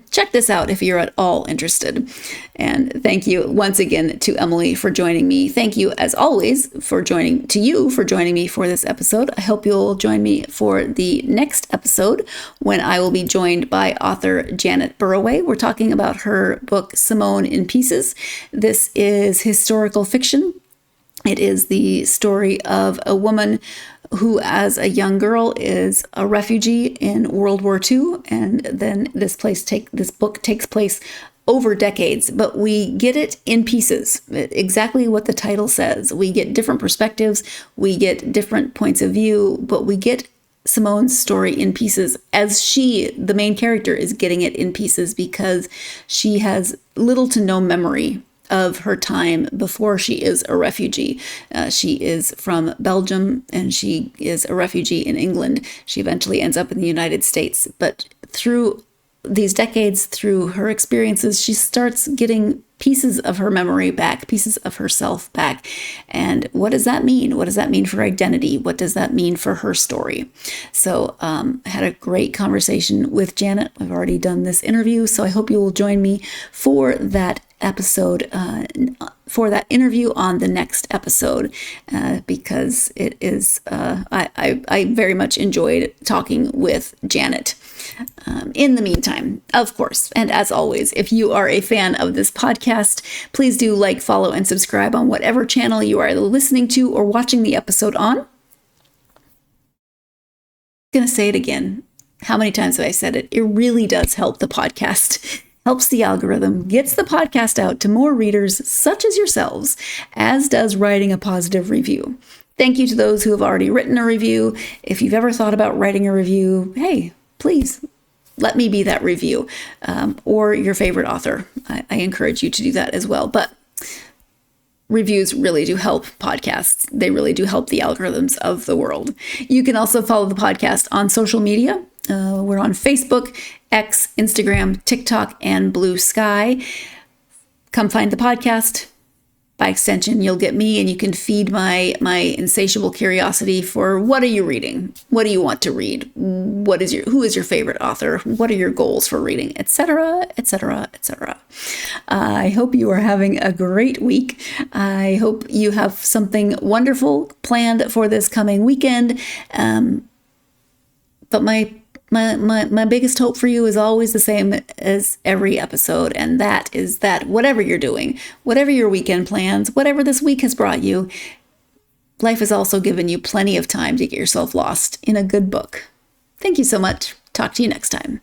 check this out if you're at all interested. And thank you once again to Emily for joining me. Thank you, as always, for joining me for this episode. I hope you'll join me for the next episode when I will be joined by author Janet Burroway. We're talking about her book, Simone in Pieces. This is historical fiction. It is the story of a woman who, as a young girl, is a refugee in World War II, and then this book takes place over decades, but we get it in pieces, exactly what the title says. We get different perspectives, we get different points of view, but we get Simone's story in pieces as she, the main character, is getting it in pieces because she has little to no memory of her time before she is a refugee. She is from Belgium and she is a refugee in England. She eventually ends up in the United States. But through these decades, through her experiences, she starts getting pieces of her memory back, pieces of herself back. And what does that mean? What does that mean for identity? What does that mean for her story? So I had a great conversation with Janet. I've already done this interview, so I hope you will join me for that episode, for that interview on the next episode, because it is, I very much enjoyed talking with Janet. In the meantime, of course, and as always, if you are a fan of this podcast, please do like, follow, and subscribe on whatever channel you are listening to or watching the episode on. I'm going to say it again. How many times have I said it? It really does help the podcast. helps the algorithm, gets the podcast out to more readers such as yourselves, as does writing a positive review. Thank you to those who have already written a review. If you've ever thought about writing a review, hey, please let me be that review, or your favorite author. I encourage you to do that as well. But reviews really do help podcasts. They really do help the algorithms of the world. You can also follow the podcast on social media. We're on Facebook, X, Instagram, TikTok, and Blue Sky. Come find the podcast. By extension, you'll get me, and you can feed my insatiable curiosity for what are you reading? What do you want to read? Who is your favorite author? What are your goals for reading? Etc., etc., etc. I hope you are having a great week. I hope you have something wonderful planned for this coming weekend. But my biggest hope for you is always the same as every episode, and that is that whatever you're doing, whatever your weekend plans, whatever this week has brought you, life has also given you plenty of time to get yourself lost in a good book. Thank you so much. Talk to you next time.